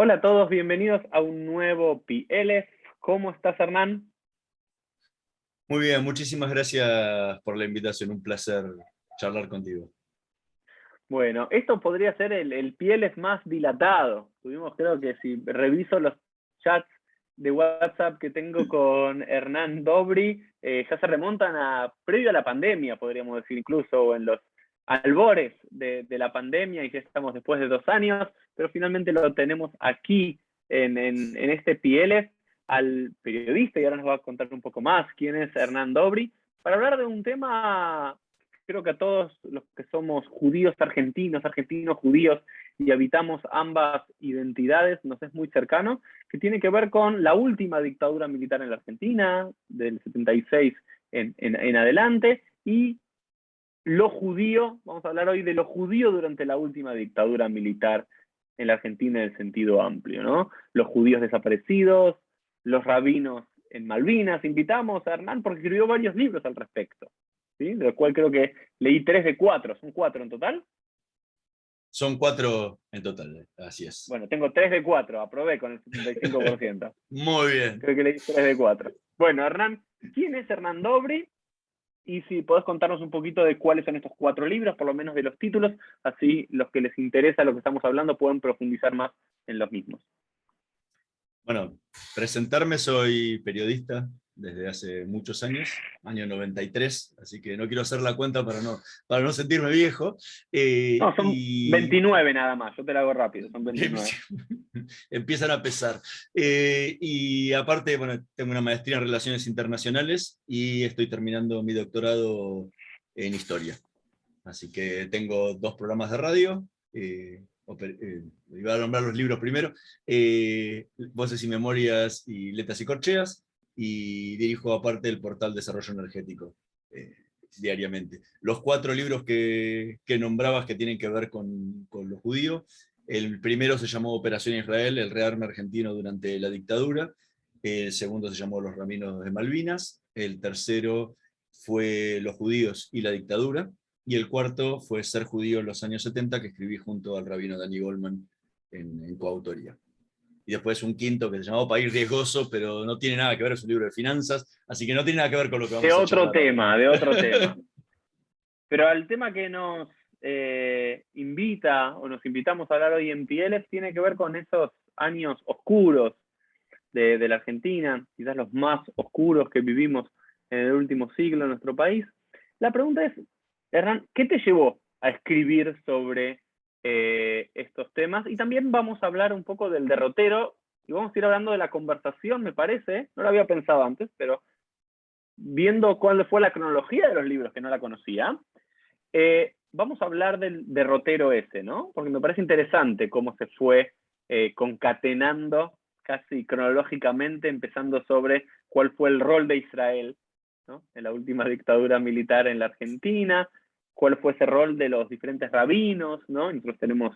Hola a todos, bienvenidos a un nuevo PLF. ¿Cómo estás, Hernán? Muy bien, muchísimas gracias por la invitación. Un placer charlar contigo. Bueno, esto podría ser el PLF más dilatado. Tuvimos, creo que si reviso los chats de WhatsApp que tengo con Hernán Dobry, ya se remontan a previo a la pandemia, podríamos decir, incluso, o en los albores de la pandemia, y ya estamos después de 2 años, pero finalmente lo tenemos aquí en este PLF al periodista, y ahora nos va a contar un poco más quién es Hernán Dobry, para hablar de un tema. Creo que a todos los que somos judíos argentinos, argentinos judíos, y habitamos ambas identidades, nos es muy cercano, que tiene que ver con la última dictadura militar en la Argentina, del 76 en adelante, y lo judío. Vamos a hablar hoy de lo judío durante la última dictadura militar en la Argentina en el sentido amplio, ¿no? Los judíos desaparecidos, los rabinos en Malvinas. Invitamos a Hernán porque escribió varios libros al respecto, ¿sí? De los cuales creo que leí 3 de 4, ¿son 4 en total? Son 4 en total, así es. Bueno, tengo 3 de 4, aprobé con el 75%. Muy bien. Creo que leí 3 de 4. Bueno, Hernán, ¿quién es Hernán Dobry? Y si podés contarnos un poquito de cuáles son estos 4 libros, por lo menos de los títulos, así los que les interesa lo que estamos hablando pueden profundizar más en los mismos. Bueno, presentarme, soy periodista desde hace muchos años, año 93, así que no quiero hacer la cuenta para no sentirme viejo. No, son Y 29 nada más, yo te la hago rápido, son 29. empiezan a pesar. Y aparte, bueno, tengo una maestría en Relaciones Internacionales y estoy terminando mi doctorado en Historia. Así que tengo 2 programas de radio. Iba a nombrar los libros primero: Voces y Memorias y Letras y Corcheas, y dirijo aparte el portal Desarrollo Energético diariamente. Los 4 libros que nombrabas que tienen que ver con lo judío: el primero se llamó Operación Israel, el rearme argentino durante la dictadura; el segundo se llamó Los Rabinos de Malvinas; el tercero fue Los Judíos y la Dictadura; y el cuarto fue Ser Judío en los años 70, que escribí junto al rabino Danny Goldman en coautoría. Y después un quinto que se llamó País Riesgoso, pero no tiene nada que ver, es un libro de finanzas, así que no tiene nada que ver con lo que De vamos a otro charlar ahora. tema, de otro tema. Pero al tema que nos invita o nos invitamos a hablar hoy en Pieles tiene que ver con esos años oscuros de la Argentina, quizás los más oscuros que vivimos en el último siglo en nuestro país. La pregunta es, Hernán, ¿qué te llevó a escribir sobre estos temas? Y también vamos a hablar un poco del derrotero y vamos a ir hablando de la conversación, me parece. No lo había pensado antes, pero viendo cuál fue la cronología de los libros, que no la conocía, vamos a hablar del derrotero ese, ¿no? Porque me parece interesante cómo se fue concatenando casi cronológicamente, empezando sobre cuál fue el rol de Israel, ¿no?, en la última dictadura militar en la Argentina, cuál fue ese rol de los diferentes rabinos, ¿no? Nosotros tenemos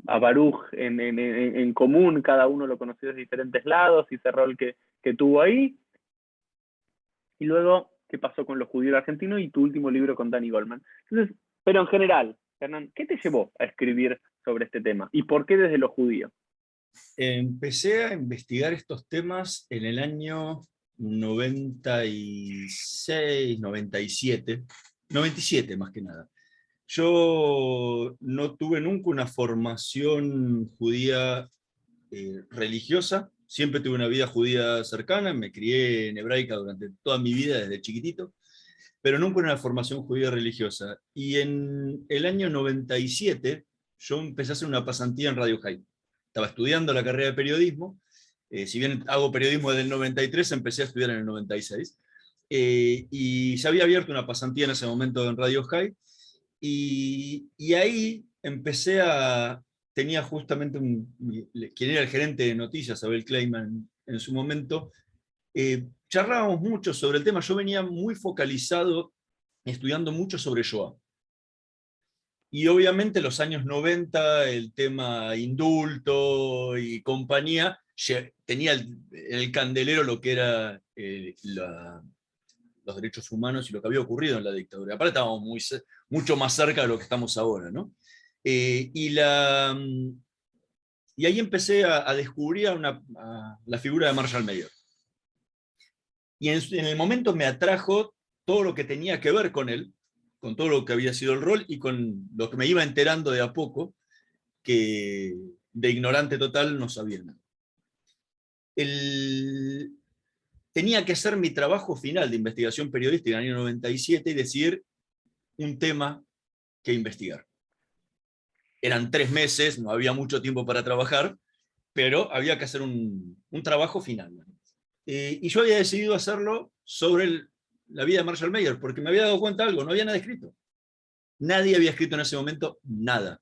a Baruch en común, cada uno lo conoció de diferentes lados, y ese rol que tuvo ahí. Y luego, ¿qué pasó con los judíos argentinos? Y tu último libro con Danny Goldman. Entonces, pero en general, Hernán, ¿qué te llevó a escribir sobre este tema? ¿Y por qué desde los judíos? Empecé a investigar estos temas en el año 96, 97, 97 más que nada. Yo no tuve nunca una formación judía religiosa, siempre tuve una vida judía cercana, me crié en hebraica durante toda mi vida desde chiquitito, pero nunca una formación judía religiosa. Y en el año 97 yo empecé a hacer una pasantía en Radio High. Estaba estudiando la carrera de periodismo, si bien hago periodismo desde el 93, empecé a estudiar en el 96, y ya había abierto una pasantía en ese momento en Radio High, y ahí empecé a... Tenía justamente quien era el gerente de noticias, Abel Kleiman, en su momento. Charlábamos mucho sobre el tema. Yo venía muy focalizado, estudiando mucho sobre Shoah. Y obviamente los años 90, el tema indulto y compañía, tenía en el candelero lo que era los derechos humanos y lo que había ocurrido en la dictadura. Aparte estábamos mucho más cerca de lo que estamos ahora, ¿no? Y Y ahí empecé a descubrir a la figura de Marshall Mayer. Y en el momento me atrajo todo lo que tenía que ver con él, con todo lo que había sido el rol y con lo que me iba enterando de a poco, que de ignorante total no sabía nada. Tenía que hacer mi trabajo final de investigación periodística en el año 97 y decidir un tema que investigar. Eran 3 meses, no había mucho tiempo para trabajar, pero había que hacer un trabajo final. Y yo había decidido hacerlo sobre la vida de Marshall Mayer, porque me había dado cuenta de algo, no había nada escrito. Nadie había escrito en ese momento nada.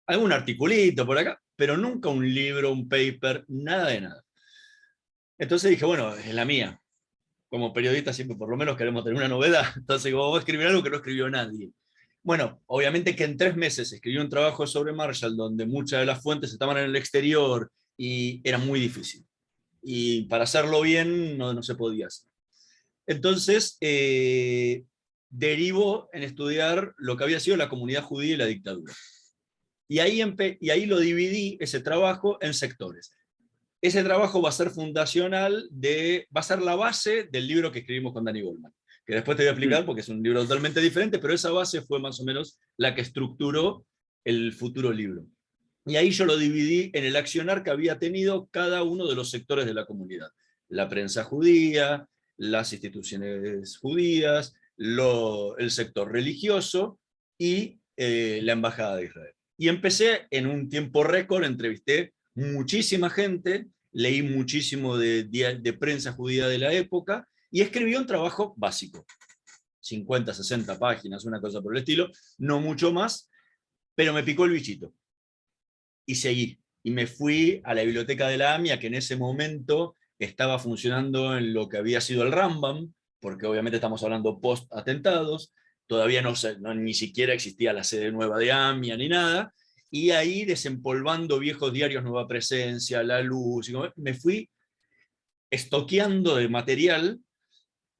Algún articulito por acá, pero nunca un libro, un paper, nada de nada. Entonces dije, bueno, es la mía. Como periodista siempre por lo menos queremos tener una novedad. Entonces voy a escribir algo que no escribió nadie. Bueno, obviamente que en 3 meses escribí un trabajo sobre Marshall donde muchas de las fuentes estaban en el exterior y era muy difícil. Y para hacerlo bien no se podía hacer. Entonces, derivó en estudiar lo que había sido la comunidad judía y la dictadura. Y ahí lo dividí, ese trabajo, en sectores. Ese trabajo va a ser fundacional, va a ser la base del libro que escribimos con Danny Goleman, que después te voy a explicar porque es un libro totalmente diferente, pero esa base fue más o menos la que estructuró el futuro libro. Y ahí yo lo dividí en el accionar que había tenido cada uno de los sectores de la comunidad. La prensa judía, las instituciones judías, el sector religioso y la Embajada de Israel. Y empecé en un tiempo récord, entrevisté muchísima gente, leí muchísimo de prensa judía de la época y escribí un trabajo básico. 50, 60 páginas, una cosa por el estilo, no mucho más, pero me picó el bichito. Y seguí. Y me fui a la biblioteca de la AMIA, que en ese momento estaba funcionando en lo que había sido el Rambam, porque obviamente estamos hablando post-atentados, todavía ni siquiera existía la sede nueva de AMIA ni nada, y ahí desempolvando viejos diarios Nueva Presencia, La Luz, y me fui estoqueando de material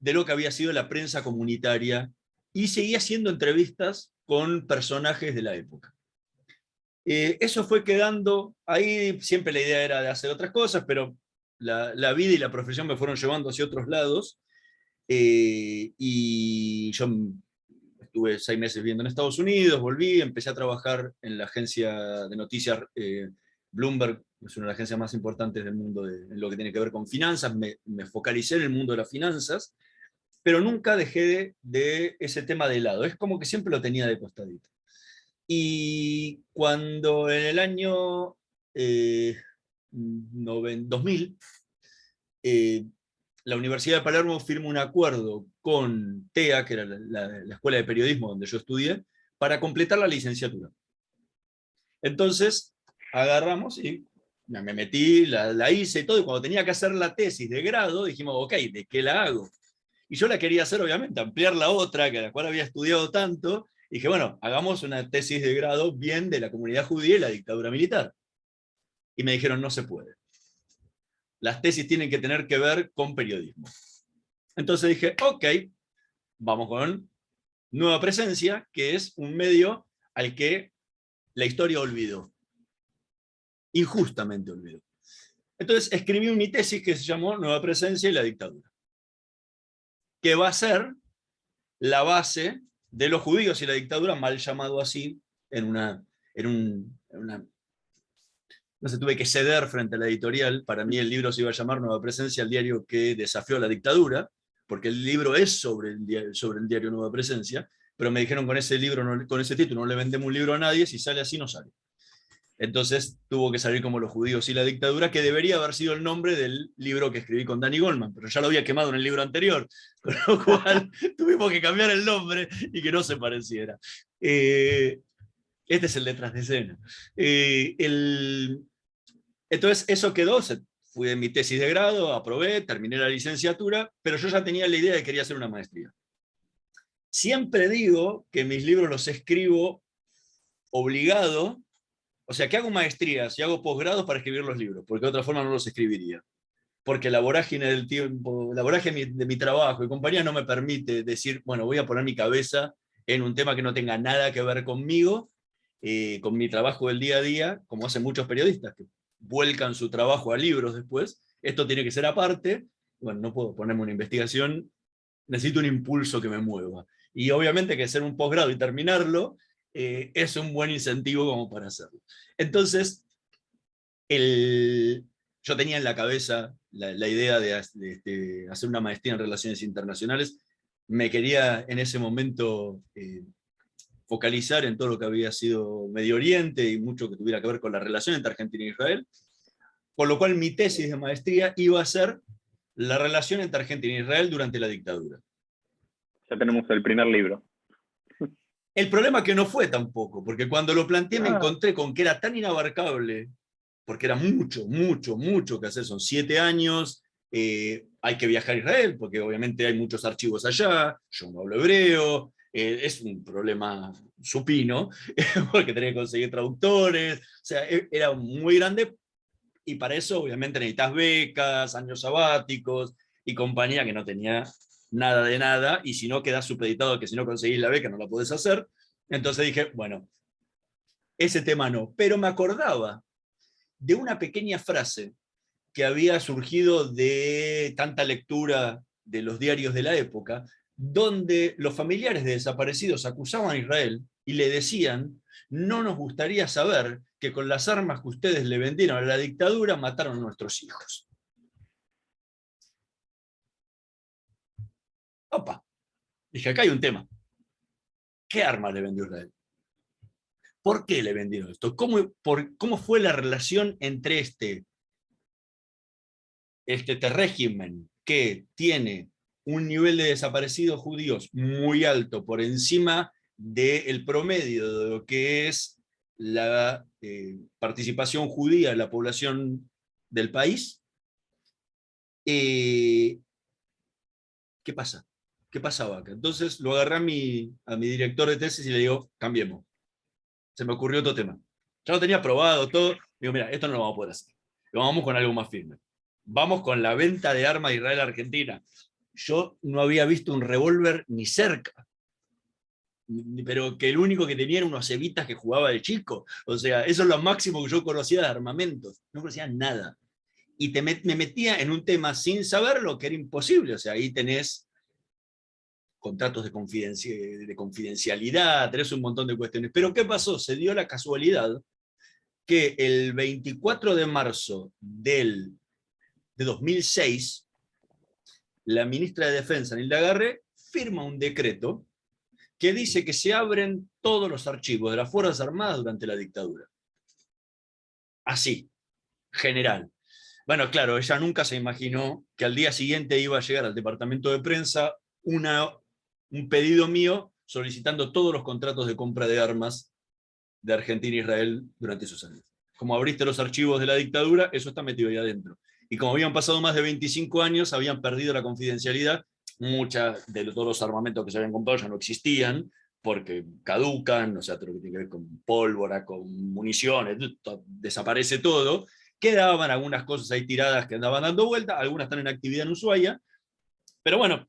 de lo que había sido la prensa comunitaria, y seguí haciendo entrevistas con personajes de la época. Eso fue quedando ahí, siempre la idea era de hacer otras cosas, pero la vida y la profesión me fueron llevando hacia otros lados, y yo estuve 6 meses viviendo en Estados Unidos, volví, empecé a trabajar en la agencia de noticias Bloomberg, es una de las agencias más importantes del mundo en lo que tiene que ver con finanzas, me focalicé en el mundo de las finanzas, pero nunca dejé de ese tema de lado, es como que siempre lo tenía de costadito. Y cuando en el año 2000, la Universidad de Palermo firma un acuerdo con TEA, que era la escuela de periodismo donde yo estudié, para completar la licenciatura. Entonces, agarramos y me metí, la hice y todo, y cuando tenía que hacer la tesis de grado, dijimos, ok, ¿de qué la hago? Y yo la quería hacer, obviamente, ampliar la otra, que a la cual había estudiado tanto, y dije, bueno, hagamos una tesis de grado bien de la comunidad judía y la dictadura militar. Y me dijeron, no se puede. Las tesis tienen que tener que ver con periodismo. Entonces dije, ok, vamos con Nueva Presencia, que es un medio al que la historia olvidó. Injustamente olvidó. Entonces escribí mi tesis que se llamó Nueva Presencia y la dictadura, que va a ser la base de los judíos y la dictadura, mal llamado así, no sé, tuve que ceder frente a la editorial. Para mí el libro se iba a llamar Nueva Presencia, el diario que desafió a la dictadura, porque el libro es sobre el diario Nueva Presencia, pero me dijeron con ese libro, con ese título, no le vendemos un libro a nadie, si sale así no sale. Entonces tuvo que salir como Los judíos y la dictadura, que debería haber sido el nombre del libro que escribí con Danny Goleman, pero ya lo había quemado en el libro anterior, con lo cual tuvimos que cambiar el nombre y que no se pareciera. Este es el detrás de escena. Entonces eso quedó, fui en mi tesis de grado, aprobé, terminé la licenciatura, pero yo ya tenía la idea de que quería hacer una maestría. Siempre digo que mis libros los escribo obligado. O sea, que hago maestrías y hago posgrados para escribir los libros, porque de otra forma no los escribiría. Porque la vorágine del tiempo, la vorágine de mi trabajo y compañía no me permite decir, bueno, voy a poner mi cabeza en un tema que no tenga nada que ver conmigo con mi trabajo del día a día, como hacen muchos periodistas que vuelcan su trabajo a libros después. Esto tiene que ser aparte. Bueno, no puedo ponerme una investigación, necesito un impulso que me mueva. Y obviamente que hacer un posgrado y terminarlo es un buen incentivo como para hacerlo. Entonces, yo tenía en la cabeza la idea de hacer una maestría en Relaciones Internacionales. Me quería en ese momento focalizar en todo lo que había sido Medio Oriente y mucho que tuviera que ver con la relación entre Argentina e Israel, por lo cual mi tesis de maestría iba a ser la relación entre Argentina e Israel durante la dictadura. Ya tenemos el primer libro. El problema que no fue tampoco, porque cuando lo planteé me encontré con que era tan inabarcable, porque era mucho, mucho, mucho que hacer, son 7 años, hay que viajar a Israel, porque obviamente hay muchos archivos allá, yo no hablo hebreo, es un problema supino, porque tenía que conseguir traductores, o sea, era muy grande, y para eso obviamente necesitas becas, años sabáticos y compañía, que no tenía nada de nada, y si no quedás supeditado que si no conseguís la beca no la podés hacer. Entonces dije, bueno, ese tema no, pero me acordaba de una pequeña frase que había surgido de tanta lectura de los diarios de la época, donde los familiares de desaparecidos acusaban a Israel y le decían, no nos gustaría saber que con las armas que ustedes le vendieron a la dictadura mataron a nuestros hijos. Opa, dije, acá hay un tema. ¿Qué arma le vendió Israel? ¿Por qué le vendieron esto? ¿Cómo fue la relación entre este régimen que tiene un nivel de desaparecidos judíos muy alto, por encima del promedio de lo que es la participación judía en la población del país? ¿Qué pasa? ¿Qué pasaba acá? Entonces lo agarré a mi director de tesis y le digo, cambiemos. Se me ocurrió otro tema. Ya lo tenía probado todo. Digo, mira, esto no lo vamos a poder hacer. Lo vamos con algo más firme. Vamos con la venta de armas de Israel a Argentina. Yo no había visto un revólver ni cerca, pero que el único que tenía era unos cevitas que jugaba de chico. O sea, eso es lo máximo que yo conocía de armamentos. No conocía nada. Y me metía en un tema sin saberlo, que era imposible. O sea, ahí tenés contratos de confidencialidad, tenés un montón de cuestiones. Pero ¿qué pasó? Se dio la casualidad que el 24 de marzo de 2006, la ministra de Defensa, Nilda Garre, firma un decreto que dice que se abren todos los archivos de las Fuerzas Armadas durante la dictadura. Así, general. Bueno, claro, ella nunca se imaginó que al día siguiente iba a llegar al departamento de prensa un pedido mío solicitando todos los contratos de compra de armas de Argentina e Israel durante esos años. Como abriste los archivos de la dictadura, eso está metido ahí adentro. Y como habían pasado más de 25 años, habían perdido la confidencialidad, muchas de todos los armamentos que se habían comprado ya no existían, porque caducan, o sea, todo lo que tiene que ver con pólvora, con municiones, desaparece todo. Quedaban algunas cosas ahí tiradas que andaban dando vuelta, algunas están en actividad en Ushuaia, pero bueno,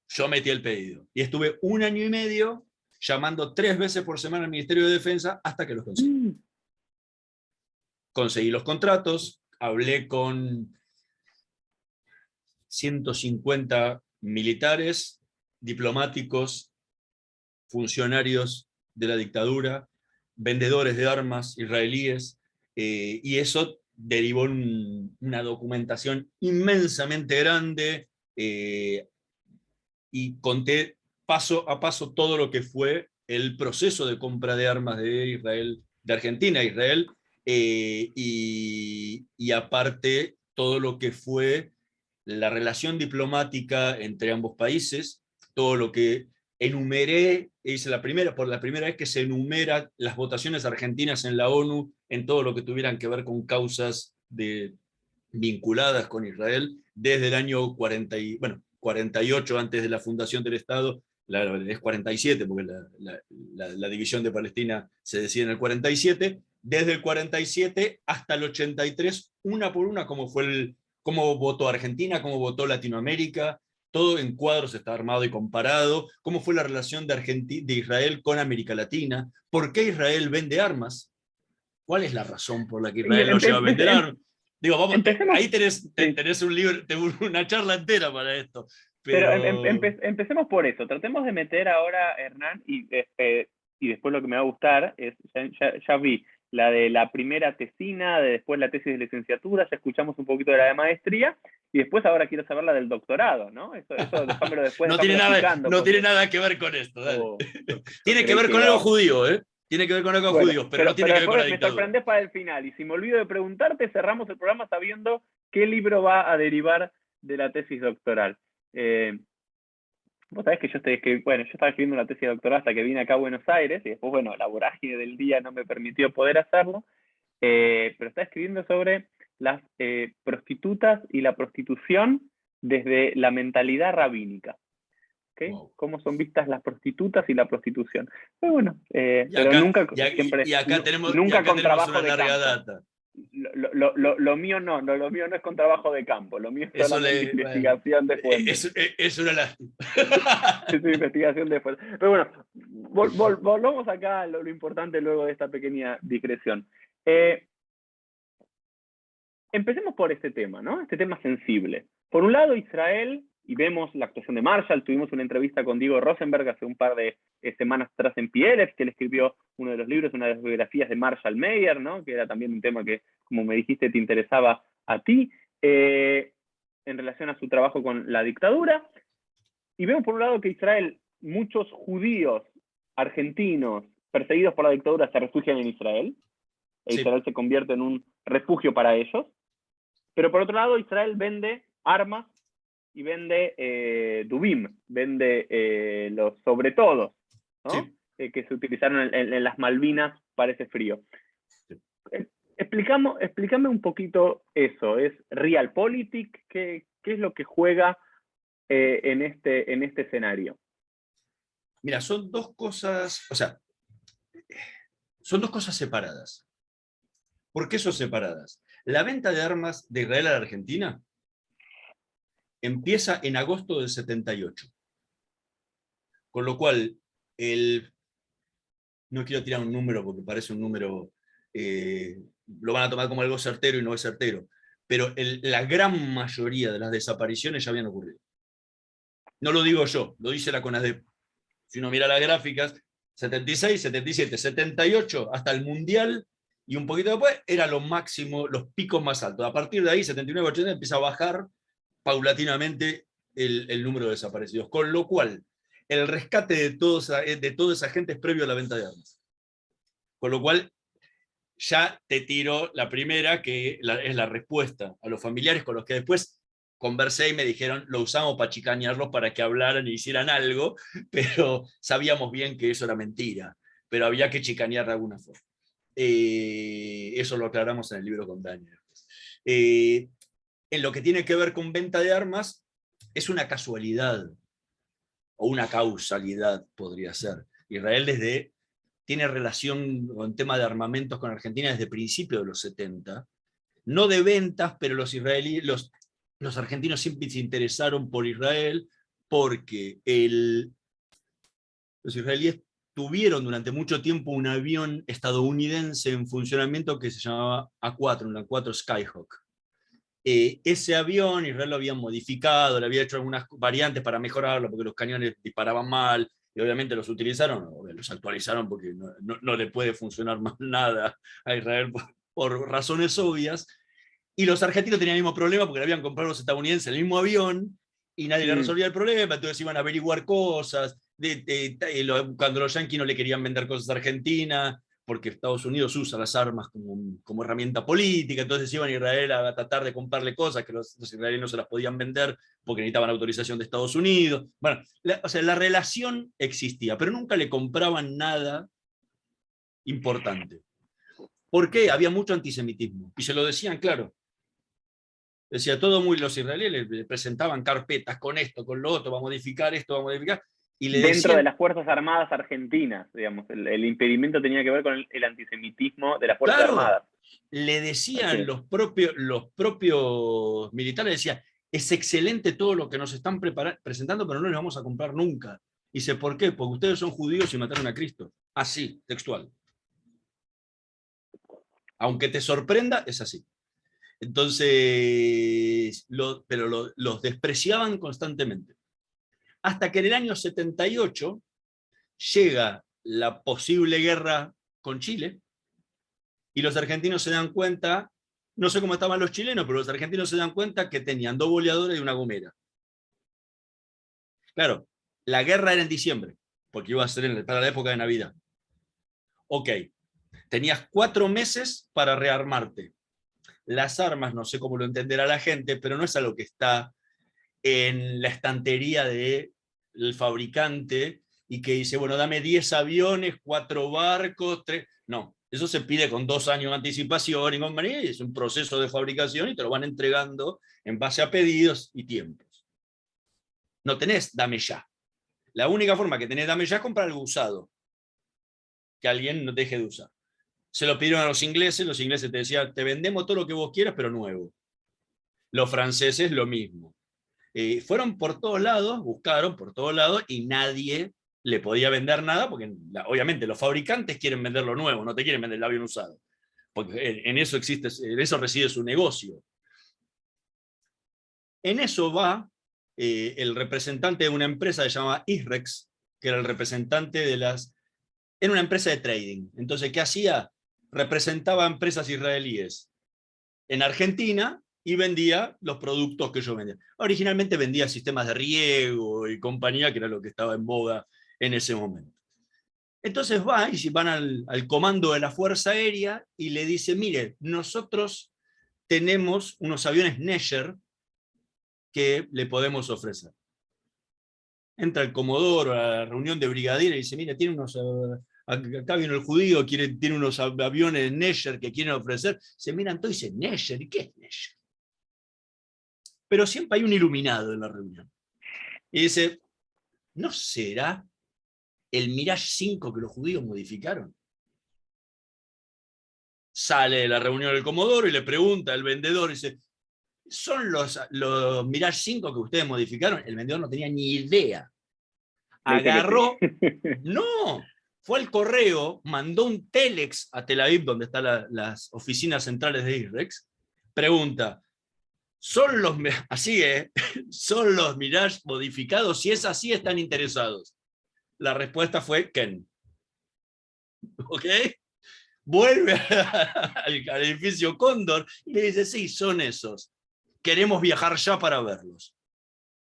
yo metí el pedido. Y estuve 1 año y medio llamando 3 veces por semana al Ministerio de Defensa hasta que los conseguí. Conseguí los contratos, hablé con 150 militares, diplomáticos, funcionarios de la dictadura, vendedores de armas israelíes, y eso derivó en una documentación inmensamente grande, y conté paso a paso todo lo que fue el proceso de compra de armas de Israel, de Argentina a Israel, y aparte todo lo que fue la relación diplomática entre ambos países, todo lo que enumeré, hice por la primera vez que se enumeran las votaciones argentinas en la ONU en todo lo que tuvieran que ver con causas vinculadas con Israel desde el año 48 antes de la fundación del Estado, es 47 porque la división de Palestina se decide en el 47, desde el 47 hasta el 83, una por una, cómo votó Argentina, cómo votó Latinoamérica, todo en cuadros está armado y comparado, cómo fue la relación de Israel con América Latina, por qué Israel vende armas, cuál es la razón por la que Y Israel lo lleva a vender armas. Digo, vamos, empecemos, ahí tenés, sí, tenés un libro, una charla entera para esto. pero Pero empecemos por eso. Tratemos de meter ahora, Hernán, y después lo que me va a gustar es, ya vi la de la primera tesina, después la tesis de licenciatura, ya escuchamos un poquito de la de maestría, y después ahora quiero saber la del doctorado, ¿no? Eso déjamelo después, no tiene déjamelo nada, picando, no tiene porque nada que ver con esto, dale. yo Tiene que creí ver que con algo iba. judío, ¿eh? Tiene que ver con algo Bueno, judío, pero no tiene pero que ver con la después me dictadura. sorprendés para el final, y si me olvido de preguntarte, cerramos el programa sabiendo qué libro va a derivar de la tesis doctoral. Vos sabés que yo estaba escribiendo una tesis doctoral hasta que vine acá a Buenos Aires, y después, bueno, la vorágine del día no me permitió poder hacerlo, pero estaba escribiendo sobre las prostitutas y la prostitución desde la mentalidad rabínica. ¿Okay? Wow. Cómo son vistas las prostitutas y la prostitución. Pero bueno, Y pero acá, nunca, y acá tenemos, y nunca acá con tenemos trabajo una de larga campo. data. Lo mío no, lo mío no es con trabajo de campo, lo mío es Eso solamente bueno, investigación de fuentes. es una lástima. Es una investigación de fuentes. Pero bueno, volvamos acá a lo importante luego de esta pequeña digresión. Empecemos por este tema, ¿no? Este tema sensible. Por un lado, Israel, y vemos la actuación de Marshall, tuvimos una entrevista con Diego Rosenberg hace un par de semanas atrás en Pielef, que él escribió uno de los libros, una de las biografías de Marshall Mayer, ¿no? Que era también un tema que, como me dijiste, te interesaba a ti, en relación a su trabajo con la dictadura. Y vemos por un lado que Israel, muchos judíos argentinos perseguidos por la dictadura se refugian en Israel, e Israel se convierte en un refugio para ellos. Pero por otro lado, Israel vende armas y vende Dubim, vende los sobre todos, ¿no? Sí. Que se utilizaron en las Malvinas para ese frío. Sí. Explícame un poquito eso. ¿Es realpolitik? ¿Qué es lo que juega en este escenario? Mira, son dos cosas, o sea, son dos cosas separadas. ¿Por qué son separadas? La venta de armas de Israel a la Argentina empieza en agosto del 78. Con lo cual, no quiero tirar un número porque parece un número, lo van a tomar como algo certero y no es certero, pero la gran mayoría de las desapariciones ya habían ocurrido. No lo digo yo, lo dice la CONADEP. Si uno mira las gráficas, 76, 77, 78, hasta el Mundial, y un poquito después, era lo máximo, los picos más altos. A partir de ahí, 79, 80, empieza a bajar paulatinamente el número de desaparecidos. Con lo cual, el rescate de toda esa gente es previo a la venta de armas. Con lo cual, ya te tiro la primera, que es la respuesta a los familiares con los que después conversé y me dijeron, lo usamos para chicanearlos para que hablaran y hicieran algo, pero sabíamos bien que eso era mentira, pero había que chicanear de alguna forma. Eso lo aclaramos en el libro con Daniel. En lo que tiene que ver con venta de armas, es una casualidad, o una causalidad podría ser. Israel tiene relación con tema de armamentos con Argentina desde principios de los 70, no de ventas, pero los argentinos siempre se interesaron por Israel porque los israelíes tuvieron durante mucho tiempo un avión estadounidense en funcionamiento que se llamaba A4, un A4 Skyhawk. Ese avión Israel lo había modificado, le había hecho algunas variantes para mejorarlo porque los cañones disparaban mal, y obviamente los utilizaron, los actualizaron porque no le puede funcionar más nada a Israel por razones obvias. Y los argentinos tenían el mismo problema porque le habían comprado los estadounidenses el mismo avión y nadie le resolvía el problema, entonces iban a averiguar cosas. Cuando los yanquis no le querían vender cosas a Argentina, porque Estados Unidos usa las armas como herramienta política, entonces iban a Israel a tratar de comprarle cosas que los israelíes no se las podían vender porque necesitaban autorización de Estados Unidos. Bueno, o sea, la relación existía, pero nunca le compraban nada importante. ¿Por qué? Había mucho antisemitismo, y se lo decían claro. Decía todo los israelíes le presentaban carpetas con esto, con lo otro, va a modificar esto, va a modificar. Y le Dentro decían, de las Fuerzas Armadas argentinas, digamos, el impedimento tenía que ver con el antisemitismo de las Fuerzas claro, Armadas. le decían Okay. los propios militares, decían, es excelente todo lo que nos están presentando, pero no les vamos a comprar nunca. Dice, ¿por qué? Porque ustedes son judíos y mataron a Cristo. Así, textual. Aunque te sorprenda, es así. Entonces, los despreciaban constantemente. Hasta que en el año 78 llega la posible guerra con Chile, y los argentinos se dan cuenta, no sé cómo estaban los chilenos, pero los argentinos se dan cuenta que tenían 2 boleadores y una gomera. Claro, la guerra era en diciembre, porque iba a ser para la época de Navidad. Ok, tenías 4 meses para rearmarte. Las armas, no sé cómo lo entenderá la gente, pero no es algo que está en la estantería del fabricante y que dice, bueno, dame 10 aviones, 4 barcos, 3... No, eso se pide con 2 años de anticipación y compañía, y es un proceso de fabricación y te lo van entregando en base a pedidos y tiempos. No tenés dame ya. La única forma que tenés dame ya es comprar algo usado, que alguien no deje de usar. Se lo pidieron a los ingleses te decían, te vendemos todo lo que vos quieras, pero nuevo. Los franceses lo mismo. Fueron por todos lados, buscaron por todos lados y nadie le podía vender nada, porque obviamente los fabricantes quieren vender lo nuevo, no te quieren vender el avión usado, porque en eso reside su negocio. En eso va el representante de una empresa que se llama ISREX, que era el representante era una empresa de trading. Entonces, ¿qué hacía? Representaba a empresas israelíes en Argentina y vendía los productos que ellos vendían. Originalmente vendía sistemas de riego y compañía, que era lo que estaba en boga en ese momento. Entonces van al comando de la Fuerza Aérea y le dice, mire, nosotros tenemos unos aviones Neger que le podemos ofrecer. Entra el comodoro a la reunión de brigadieres y dice, mire, tiene unos... Acá vino el judío, tiene unos aviones Neger que quieren ofrecer. Se miran todos y dicen, Neger, ¿y qué es Neger? Pero siempre hay un iluminado en la reunión. Y dice, ¿no será el Mirage 5 que los judíos modificaron? Sale de la reunión del comodoro y le pregunta al vendedor, dice, ¿son los Mirage 5 que ustedes modificaron? El vendedor no tenía ni idea. Agarró, no, fue al correo, mandó un telex a Tel Aviv, donde están las oficinas centrales de ISREX, pregunta, ¿son los Mirage modificados? Si es así, están interesados. La respuesta fue Ken. ¿Ok? Vuelve al edificio Cóndor y le dice, sí, son esos. Queremos viajar ya para verlos.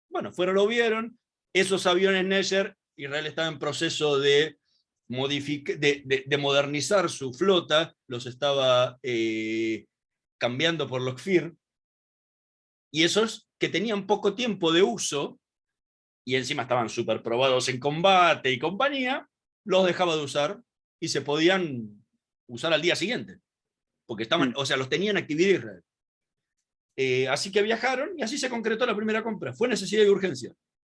Bueno, lo vieron. Esos aviones Neger, Israel estaba en proceso de modernizar su flota, los estaba cambiando por los Kfir, y esos que tenían poco tiempo de uso, y encima estaban súper probados en combate y compañía, los dejaba de usar y se podían usar al día siguiente, porque estaban, o sea, los tenían actividad Israel. Así que viajaron y así se concretó la primera compra. Fue necesidad y urgencia.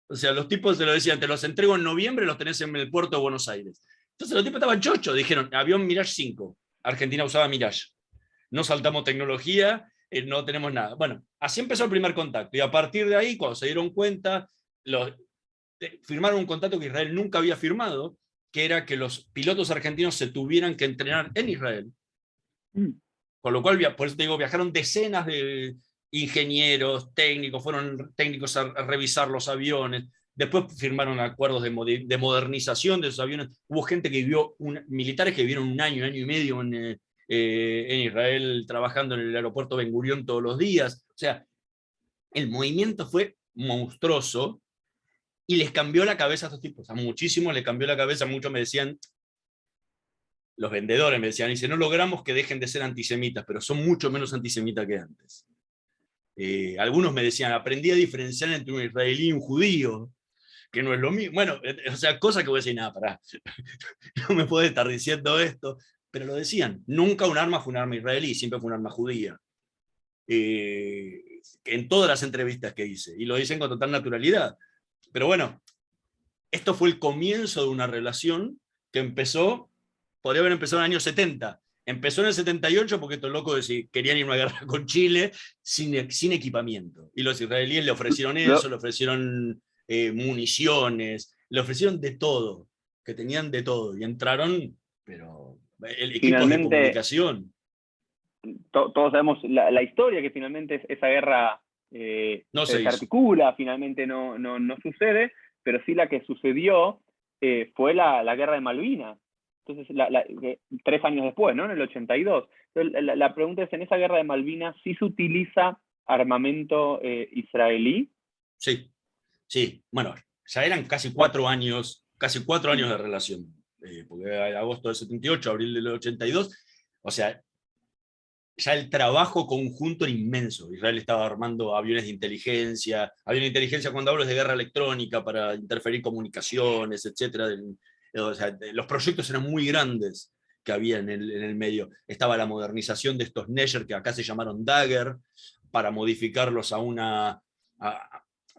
O sea, los tipos se lo decían, te los entrego en noviembre, los tenés en el puerto de Buenos Aires. Entonces los tipos estaban chochos, dijeron, avión Mirage 5. Argentina usaba Mirage. No saltamos tecnología, no tenemos nada. Bueno, así empezó el primer contacto. Y a partir de ahí, cuando se dieron cuenta, firmaron un contrato que Israel nunca había firmado, que era que los pilotos argentinos se tuvieran que entrenar en Israel. Con lo cual, por eso te digo, viajaron decenas de ingenieros, técnicos, fueron técnicos a revisar los aviones, después firmaron acuerdos de modernización de esos aviones, hubo gente que vivió, militares que vivieron un año y medio en Israel trabajando en el aeropuerto Ben Gurión todos los días, o sea, el movimiento fue monstruoso y les cambió la cabeza a estos tipos, a muchísimos les cambió la cabeza, muchos me decían, los vendedores me decían, dice, no logramos que dejen de ser antisemitas, pero son mucho menos antisemitas que antes. Algunos me decían, aprendí a diferenciar entre un israelí y un judío, que no es lo mismo. Bueno, o sea, cosas que voy a decir, nada, pará, no me puede estar diciendo esto, pero lo decían, nunca un arma fue un arma israelí, siempre fue un arma judía. En todas las entrevistas que hice, y lo dicen con total naturalidad. Pero bueno, esto fue el comienzo de una relación que podría haber empezado en el año 70. Empezó en el 78 porque estos locos querían ir a una guerra con Chile sin equipamiento. Y los israelíes le ofrecieron eso, le ofrecieron municiones, le ofrecieron de todo, que tenían de todo. Y entraron, pero equipos de Finalmente, comunicación. todos sabemos la historia, que finalmente esa guerra No se se hizo. desarticula, finalmente no sucede, pero sí la que sucedió fue la guerra de Malvinas. Entonces, 3 años después, ¿no? En el 82. Entonces, la pregunta es, ¿en esa guerra de Malvinas sí se utiliza armamento israelí? Sí, sí. Bueno, ya eran casi 4 años de relación. Porque agosto del 78, abril del 82. O sea, ya el trabajo conjunto era inmenso. Israel estaba armando aviones de inteligencia. Aviones de inteligencia, cuando hablo, es de guerra electrónica para interferir comunicaciones, etcétera. O sea, los proyectos eran muy grandes que había en el medio. Estaba la modernización de estos Neger, que acá se llamaron Dagger, para modificarlos a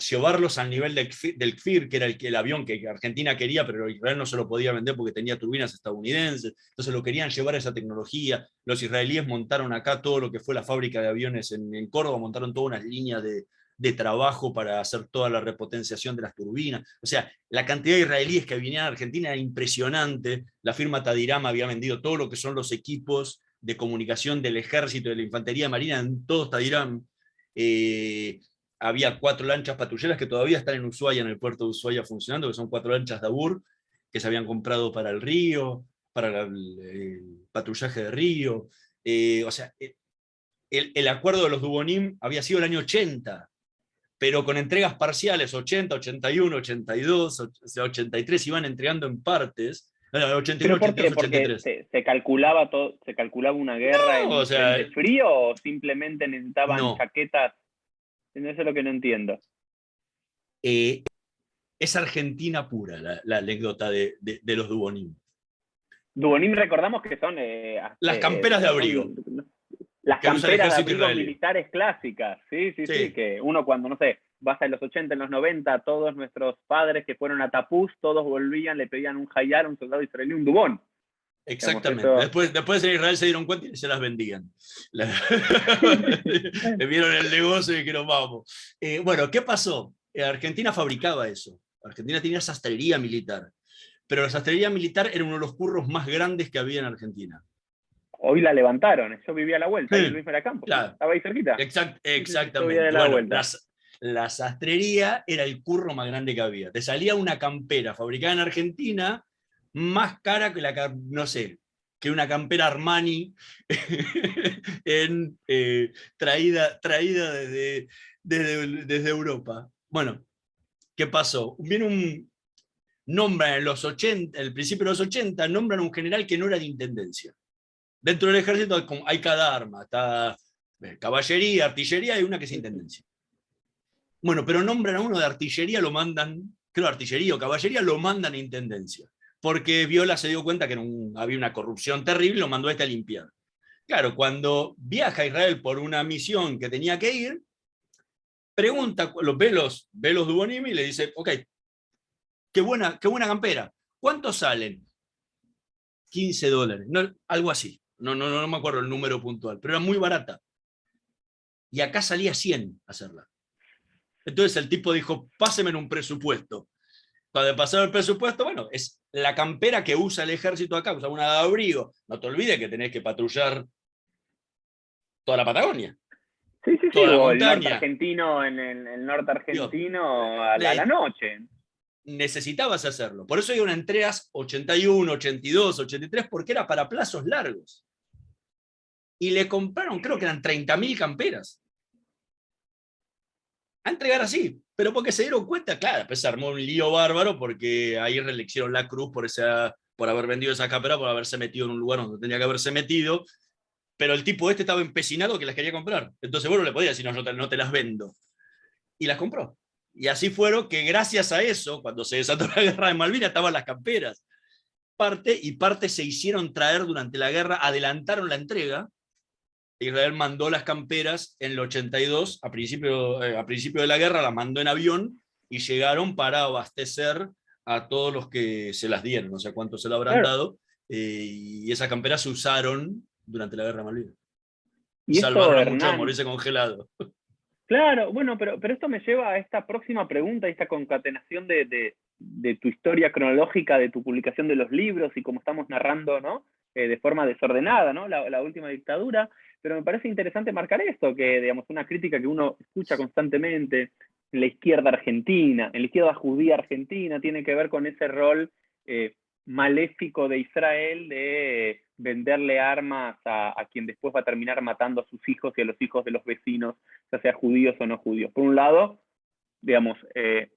llevarlos al nivel del Kfir, que era el avión que Argentina quería, pero Israel no se lo podía vender porque tenía turbinas estadounidenses. Entonces lo querían llevar a esa tecnología. Los israelíes montaron acá todo lo que fue la fábrica de aviones en Córdoba, montaron toda una línea de trabajo para hacer toda la repotenciación de las turbinas. O sea, la cantidad de israelíes que venían a Argentina era impresionante. La firma Tadirama había vendido todo lo que son los equipos de comunicación del ejército, de la infantería marina, en todos Tadiram. Había 4 lanchas patrulleras que todavía están en Ushuaia, en el puerto de Ushuaia funcionando, que son 4 lanchas de Abur, que se habían comprado para el río, para el patrullaje de río. O sea, el acuerdo de los Dubonim había sido el año 80, pero con entregas parciales, 80, 81, 82, 83, iban entregando en partes. No, 81, ¿Pero por qué? 82, ¿Porque 83. se calculaba una guerra No, en o sea, frente frío o simplemente necesitaban no. chaquetas? Eso es lo que no entiendo. Eh, es Argentina pura la anécdota de los Dubonim. Duonim, recordamos que son, Las camperas de abrigo las que usa el camperas de ejército abrigo israelí. militares clásicas. Sí, sí, sí, Sí, que uno cuando, no sé, vas a los 80, en los 90, todos nuestros padres que fueron a Tapuz, todos volvían, le pedían un hayar a un soldado israelí, un dubón. Digamos, exactamente. eso. Después en Israel se dieron cuenta y se las vendían. Le vieron el negocio y dijeron, vamos. Bueno, ¿qué pasó? Argentina fabricaba eso. Argentina tenía sastrería militar. Pero la sastrería militar era uno de los curros más grandes que había en Argentina. Hoy la levantaron, yo vivía a la vuelta, ahí en Luis Campos, ¿no? Claro, Estaba ahí cerquita. Sí, sí, sí, yo vivía de exactamente. la Bueno, vuelta. la sastrería era el curro más grande que había. Te salía una campera fabricada en Argentina más cara que no sé, que una campera Armani traída desde Europa. Bueno, ¿qué pasó? Nombran en los 80, el principio de los 80, nombran un general que no era de intendencia. Dentro del ejército hay cada arma, está caballería, artillería, hay una que es intendencia. Bueno, pero nombran a uno de artillería, lo mandan, creo artillería o caballería, lo mandan a intendencia. Porque Viola se dio cuenta que había una corrupción terrible, lo mandó a este a limpiar. Claro, cuando viaja a Israel por una misión que tenía que ir, pregunta, ve los Dubonim y le dice, ok, qué buena campera. ¿Cuántos salen? $15. No, algo así. No me acuerdo el número puntual, pero era muy barata. Y acá salía 100 hacerla. Entonces el tipo dijo, páseme en un presupuesto. Cuando pasaron el presupuesto, bueno, es la campera que usa el ejército acá, usa una de abrigo. No te olvides que tenés que patrullar toda la Patagonia, Sí, sí, sí, toda la o el norte montaña. argentino, en el norte Digo, argentino a la noche. necesitabas hacerlo. Por eso iban entregas 81, 82, 83, porque era para plazos largos. Y le compraron, creo que eran 30.000 camperas. A entregar así, pero porque se dieron cuenta, claro, después se armó un lío bárbaro porque ahí reeleccionaron la cruz por haber vendido esa campera, por haberse metido en un lugar donde tenía que haberse metido, pero el tipo este estaba empecinado que las quería comprar. Entonces, bueno, le podía decir, no te las vendo. Y las compró. Y así fueron que gracias a eso, cuando se desató la guerra de Malvinas, estaban las camperas. Parte se hicieron traer durante la guerra, adelantaron la entrega. Israel mandó las camperas en el 82, a principio de la guerra, las mandó en avión y llegaron para abastecer a todos los que se las dieron, no sé cuántos se lo habrán Claro. dado, y esas camperas se usaron durante la Guerra de Malvinas. Y esto, Salvaron a muchos de Hernán, morirse congelados. claro, bueno, pero esto me lleva a esta próxima pregunta, esta concatenación de tu historia cronológica, de tu publicación de los libros y cómo estamos narrando, ¿no? De forma desordenada, ¿no? La última dictadura. Pero me parece interesante marcar esto, que, digamos, una crítica que uno escucha constantemente en la izquierda argentina, en la izquierda judía argentina, tiene que ver con ese rol maléfico de Israel de venderle armas a quien después va a terminar matando a sus hijos y a los hijos de los vecinos, ya sea judíos o no judíos. Por un lado, digamos,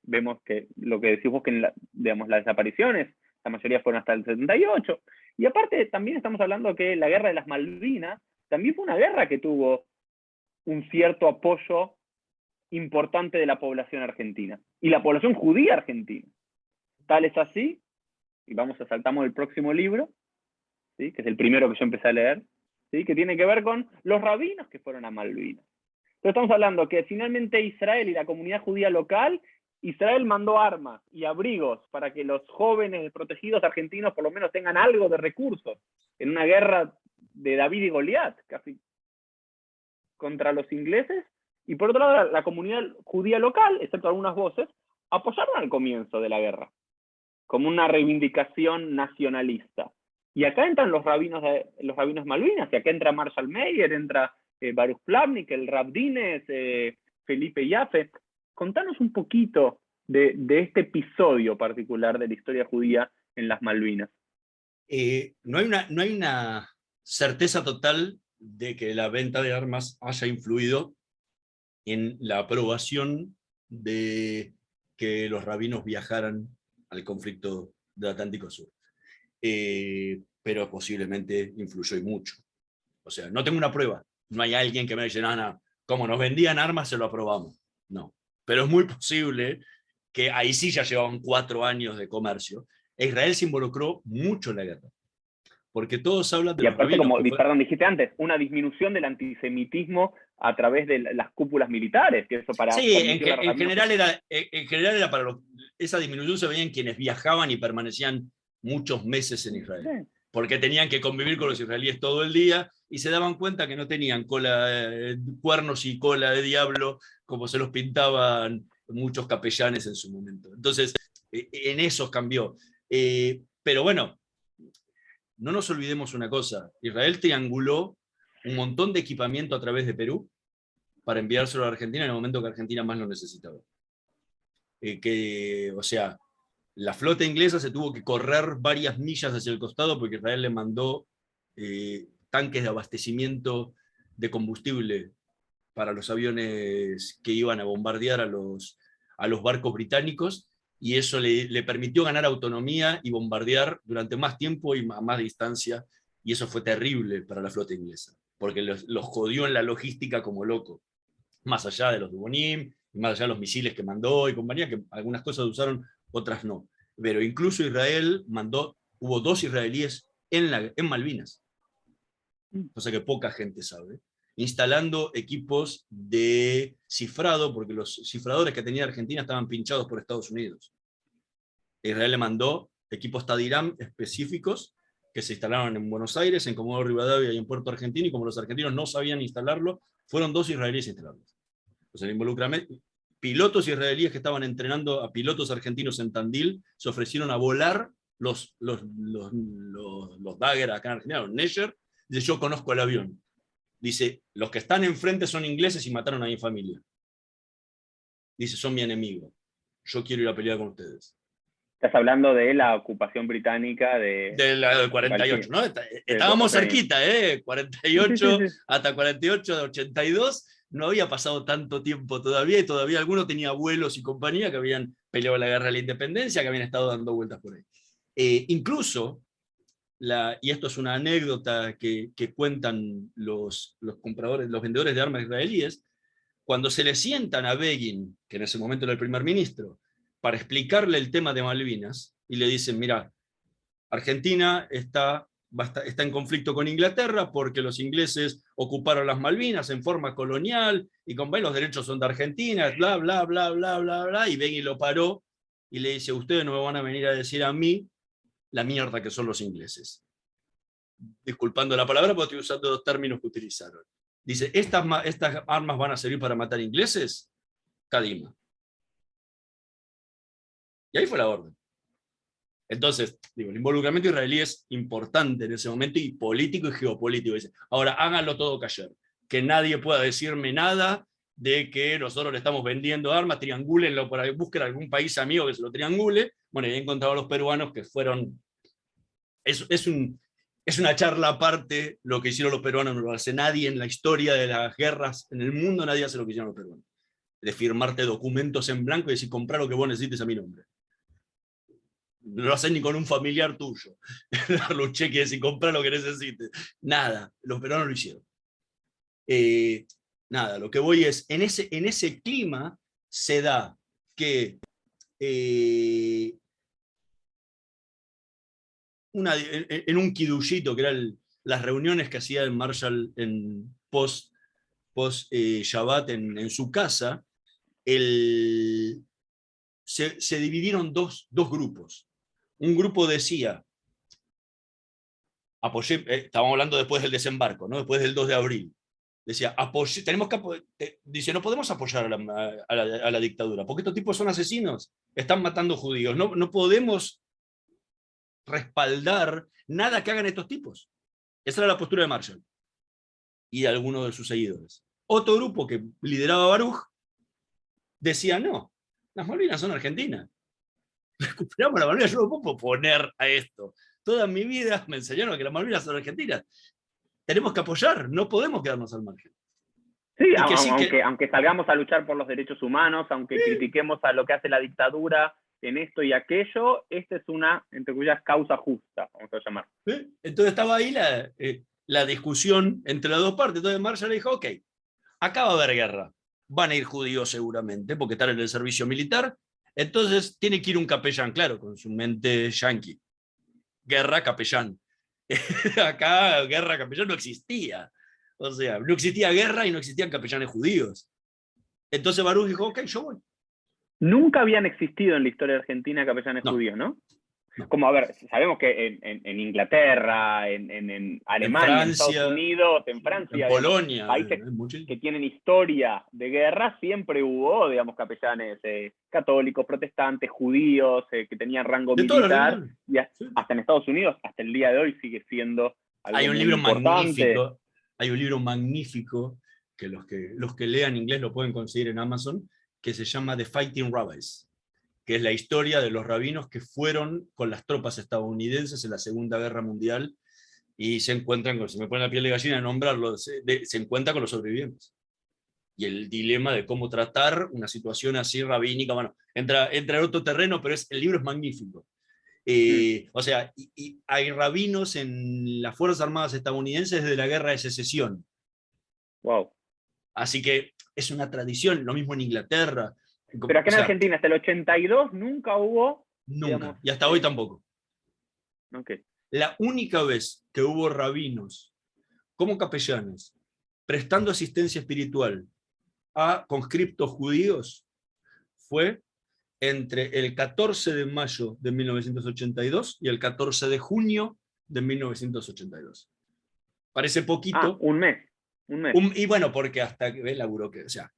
vemos que lo que decís vos, que digamos, las desapariciones, la mayoría fueron hasta el 78. Y aparte, también estamos hablando que la guerra de las Malvinas también fue una guerra que tuvo un cierto apoyo importante de la población argentina y la población judía argentina. Tal es así, y saltamos el próximo libro, ¿sí? Que es el primero que yo empecé a leer, ¿sí? Que tiene que ver con los rabinos que fueron a Malvinas. Pero estamos hablando que finalmente Israel y la comunidad judía local, Israel mandó armas y abrigos para que los jóvenes protegidos argentinos por lo menos tengan algo de recursos en una guerra de David y Goliat, casi contra los ingleses. Y por otro lado, la comunidad judía local, excepto algunas voces, apoyaron al comienzo de la guerra, como una reivindicación nacionalista. Y acá entran los rabinos Malvinas, y acá entra Marshall Mayer, entra Baruch Plavnik, el Rab Dines, Felipe Yaffe. Contanos un poquito de este episodio particular de la historia judía en las Malvinas. No hay una certeza total de que la venta de armas haya influido en la aprobación de que los rabinos viajaran al conflicto del Atlántico Sur. Pero posiblemente influyó y mucho. O sea, no tengo una prueba. No hay alguien que me diga, no, como nos vendían armas, se lo aprobamos. No. Pero es muy posible que ahí sí ya llevaban 4 años de comercio. Israel se involucró mucho en la guerra. Porque todos hablan de y los aparte, rabinos. perdón, dijiste antes, una disminución del antisemitismo a través de las cúpulas militares, que eso Sí, en general era para esa disminución se veía en quienes viajaban y permanecían muchos meses en Israel. Sí. Porque tenían que convivir con los israelíes todo el día y se daban cuenta que no tenían cuernos y cola de diablo como se los pintaban muchos capellanes en su momento. Entonces, en eso cambió. Pero bueno, no nos olvidemos una cosa, Israel trianguló un montón de equipamiento a través de Perú para enviárselo a Argentina en el momento que Argentina más lo necesitaba. O sea, la flota inglesa se tuvo que correr varias millas hacia el costado porque Israel le mandó tanques de abastecimiento de combustible para los aviones que iban a bombardear a los barcos británicos, y eso le permitió ganar autonomía y bombardear durante más tiempo y a más distancia, y eso fue terrible para la flota inglesa, porque los jodió en la logística como loco, más allá de los Dubonim, y más allá de los misiles que mandó y compañía, que algunas cosas usaron, otras no. Pero incluso Israel hubo 2 israelíes en Malvinas, cosa que poca gente sabe, instalando equipos de cifrado, porque los cifradores que tenía Argentina estaban pinchados por Estados Unidos. Israel le mandó equipos Tadiram específicos que se instalaron en Buenos Aires, en Comodoro Rivadavia y en Puerto Argentino, y como los argentinos no sabían instalarlo, fueron 2 israelíes a instalarlos. O sea, el involucramiento, pilotos israelíes que estaban entrenando a pilotos argentinos en Tandil se ofrecieron a volar los Dagger acá en Argentina, los Neger. Dice, yo conozco el avión. Dice, los que están enfrente son ingleses y mataron a mi familia. Dice, son mi enemigo. Yo quiero ir a pelear con ustedes. Estás hablando de la ocupación británica del 48, ¿no? Estábamos cerquita, 48 sí. Hasta 48, de 82. No había pasado tanto tiempo todavía, y todavía algunos tenían abuelos y compañía que habían peleado la guerra de la independencia, que habían estado dando vueltas por ahí. Incluso, y esto es una anécdota que cuentan los compradores, los vendedores de armas israelíes, cuando se le sientan a Begin, que en ese momento era el primer ministro, para explicarle el tema de Malvinas, y le dicen, mira, Argentina está en conflicto con Inglaterra porque los ingleses ocuparon las Malvinas en forma colonial, y con los derechos son de Argentina, bla, bla, bla, bla, bla, bla, y Begin lo paró y le dice, ustedes no me van a venir a decir a mí la mierda que son los ingleses. disculpando la palabra, porque estoy usando los términos que utilizaron. Dice, ¿estas armas van a servir para matar ingleses? Kadima. Y ahí fue la orden. Entonces, digo, el involucramiento israelí es importante en ese momento, y político y geopolítico. Dice, ahora háganlo todo callar. Que nadie pueda decirme nada de que nosotros le estamos vendiendo armas, triangúlenlo por ahí, busquen algún país amigo que se lo triangule. Bueno, y he encontrado a los peruanos que fueron... Es una charla aparte lo que hicieron los peruanos, no lo hace nadie en la historia de las guerras, en el mundo nadie hace lo que hicieron los peruanos. De firmarte documentos en blanco y decir, comprá lo que vos necesites a mi nombre. No lo haces ni con un familiar tuyo. Darle un cheque y decir, comprá lo que necesites. Nada, los peruanos lo hicieron. Nada, lo que voy es, en ese clima se da que en un kidushito, que eran las reuniones que hacía el Marshall en post Shabbat en su casa, se dividieron dos grupos. Un grupo decía, estábamos hablando después del desembarco, ¿no? Después del 2 de abril, decía, dice, no podemos apoyar a la dictadura, porque estos tipos son asesinos, están matando judíos, no podemos respaldar nada que hagan estos tipos. Esa era la postura de Marshall y de algunos de sus seguidores. Otro grupo que lideraba Baruch decía, no, las Malvinas son argentinas. Recuperamos la Malvinas, yo no puedo poner a esto. Toda mi vida me enseñaron que las Malvinas son argentinas. Tenemos que apoyar, no podemos quedarnos al margen. Sí, aunque salgamos a luchar por los derechos humanos, aunque critiquemos a lo que hace la dictadura en esto y aquello, esta es una, entre comillas, causa justa, vamos a llamar. Entonces estaba ahí la discusión entre las dos partes. Entonces Marshall le dijo, ok, acá va a haber guerra, van a ir judíos seguramente, porque están en el servicio militar, entonces tiene que ir un capellán, claro, con su mente yanqui. Guerra, capellán. Acá guerra, capellán no existía. O sea, no existía guerra y no existían capellanes judíos. Entonces Baruch dijo, ok, yo voy. Nunca habían existido en la historia argentina capellanes judíos, ¿no? Como, a ver, sabemos que en Inglaterra, en Alemania, en Estados Unidos, en Francia, en Polonia, países que tienen historia de guerra, siempre hubo, digamos, capellanes católicos, protestantes, judíos, que tenían rango militar, y hasta en Estados Unidos, hasta el día de hoy sigue siendo algo hay un libro importante. magnífico, hay un libro magnífico, que los que lean inglés lo pueden conseguir en Amazon, que se llama The Fighting Rabbis, que es la historia de los rabinos que fueron con las tropas estadounidenses en la Segunda Guerra Mundial y se encuentran, se me pone la piel de gallina de nombrarlo, se encuentra con los sobrevivientes. Y el dilema de cómo tratar una situación así rabínica, bueno, entra en otro terreno, pero el libro es magnífico. O sea, y hay rabinos en las Fuerzas Armadas estadounidenses desde la Guerra de Secesión. Wow. Así que es una tradición, lo mismo en Inglaterra. Pero acá en Argentina, hasta el 82, nunca hubo... Nunca, digamos, y hasta hoy tampoco. Okay. La única vez que hubo rabinos como capellanes prestando asistencia espiritual a conscriptos judíos fue entre el 14 de mayo de 1982 y el 14 de junio de 1982. Parece poquito. Un mes. Y bueno, porque hasta que ve la burocracia. O sea,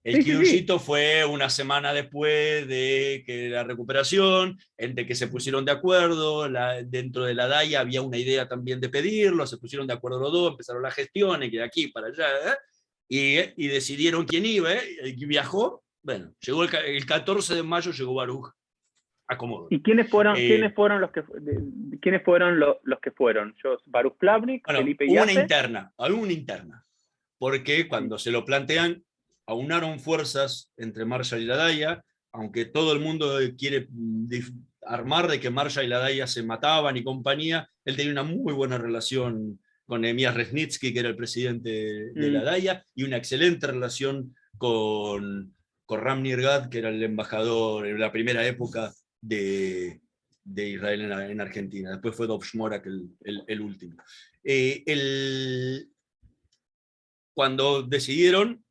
el kidushito fue una semana después de que la recuperación, entre que se pusieron de acuerdo, dentro de la DAIA había una idea también de pedirlo, se pusieron de acuerdo los dos, empezaron las gestiones, que de aquí para allá, y decidieron quién iba, y viajó. Bueno, llegó el 14 de mayo, llegó Baruch a Comodoro. ¿Y quiénes fueron los que fueron? Baruch Plavnik, bueno, Felipe hubo Yace. Una interna, porque cuando se lo plantean, aunaron fuerzas entre Marshall y la DAIA, aunque todo el mundo quiere armar de que Marshall y la DAIA se mataban y compañía, él tenía una muy buena relación con Nehemías Resnitsky, que era el presidente de la DAIA, y una excelente relación con Ram Nirgad, que era el embajador en la primera época de Israel en Argentina. Después fue Dov Shmorak el último. Cuando decidieron,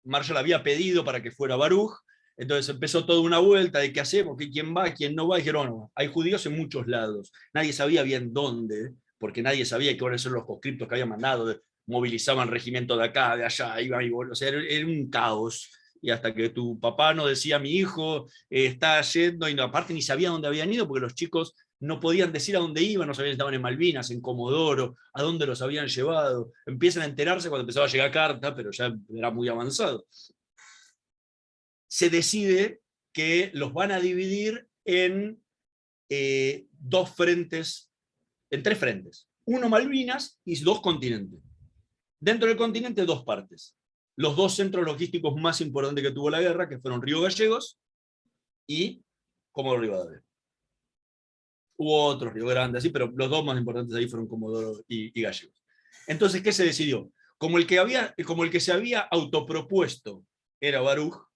Marshall había pedido para que fuera Baruch, entonces empezó toda una vuelta de qué hacemos, quién va, quién no va, y dijeron, no, hay judíos en muchos lados, nadie sabía bien dónde, porque nadie sabía cuáles eran los conscriptos que habían mandado, movilizaban regimientos de acá, de allá, iban y volvían, o sea, era un caos. Y hasta que tu papá no decía, mi hijo está yendo, y no, aparte ni sabía dónde habían ido, porque los chicos no podían decir a dónde iban, no sabían si estaban en Malvinas, en Comodoro, a dónde los habían llevado. Empiezan a enterarse cuando empezaba a llegar carta, pero ya era muy avanzado. Se decide que los van a dividir en dos frentes, en tres frentes. Uno Malvinas y dos continentes. Dentro del continente, dos partes. Los dos centros logísticos más importantes que tuvo la guerra, que fueron Río Gallegos y Comodoro Rivadavia. Hubo otros, Río Grande, así, pero los dos más importantes ahí fueron Comodoro y Gallegos. Entonces, ¿qué se decidió? Como el que se había autopropuesto era Baruch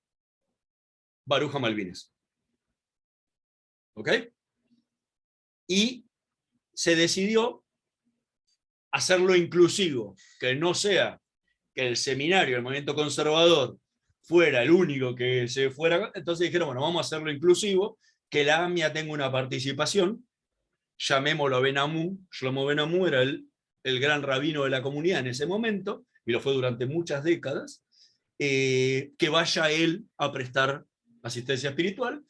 a Malvinas. ¿Ok? Y se decidió hacerlo inclusivo, que no sea que el seminario, el movimiento conservador, fuera el único que se fuera. Entonces dijeron, bueno, vamos a hacerlo inclusivo, que la AMIA tenga una participación, llamémoslo Benamú. Shlomo Benamú era el gran rabino de la comunidad en ese momento, y lo fue durante muchas décadas, que vaya él a prestar asistencia espiritual,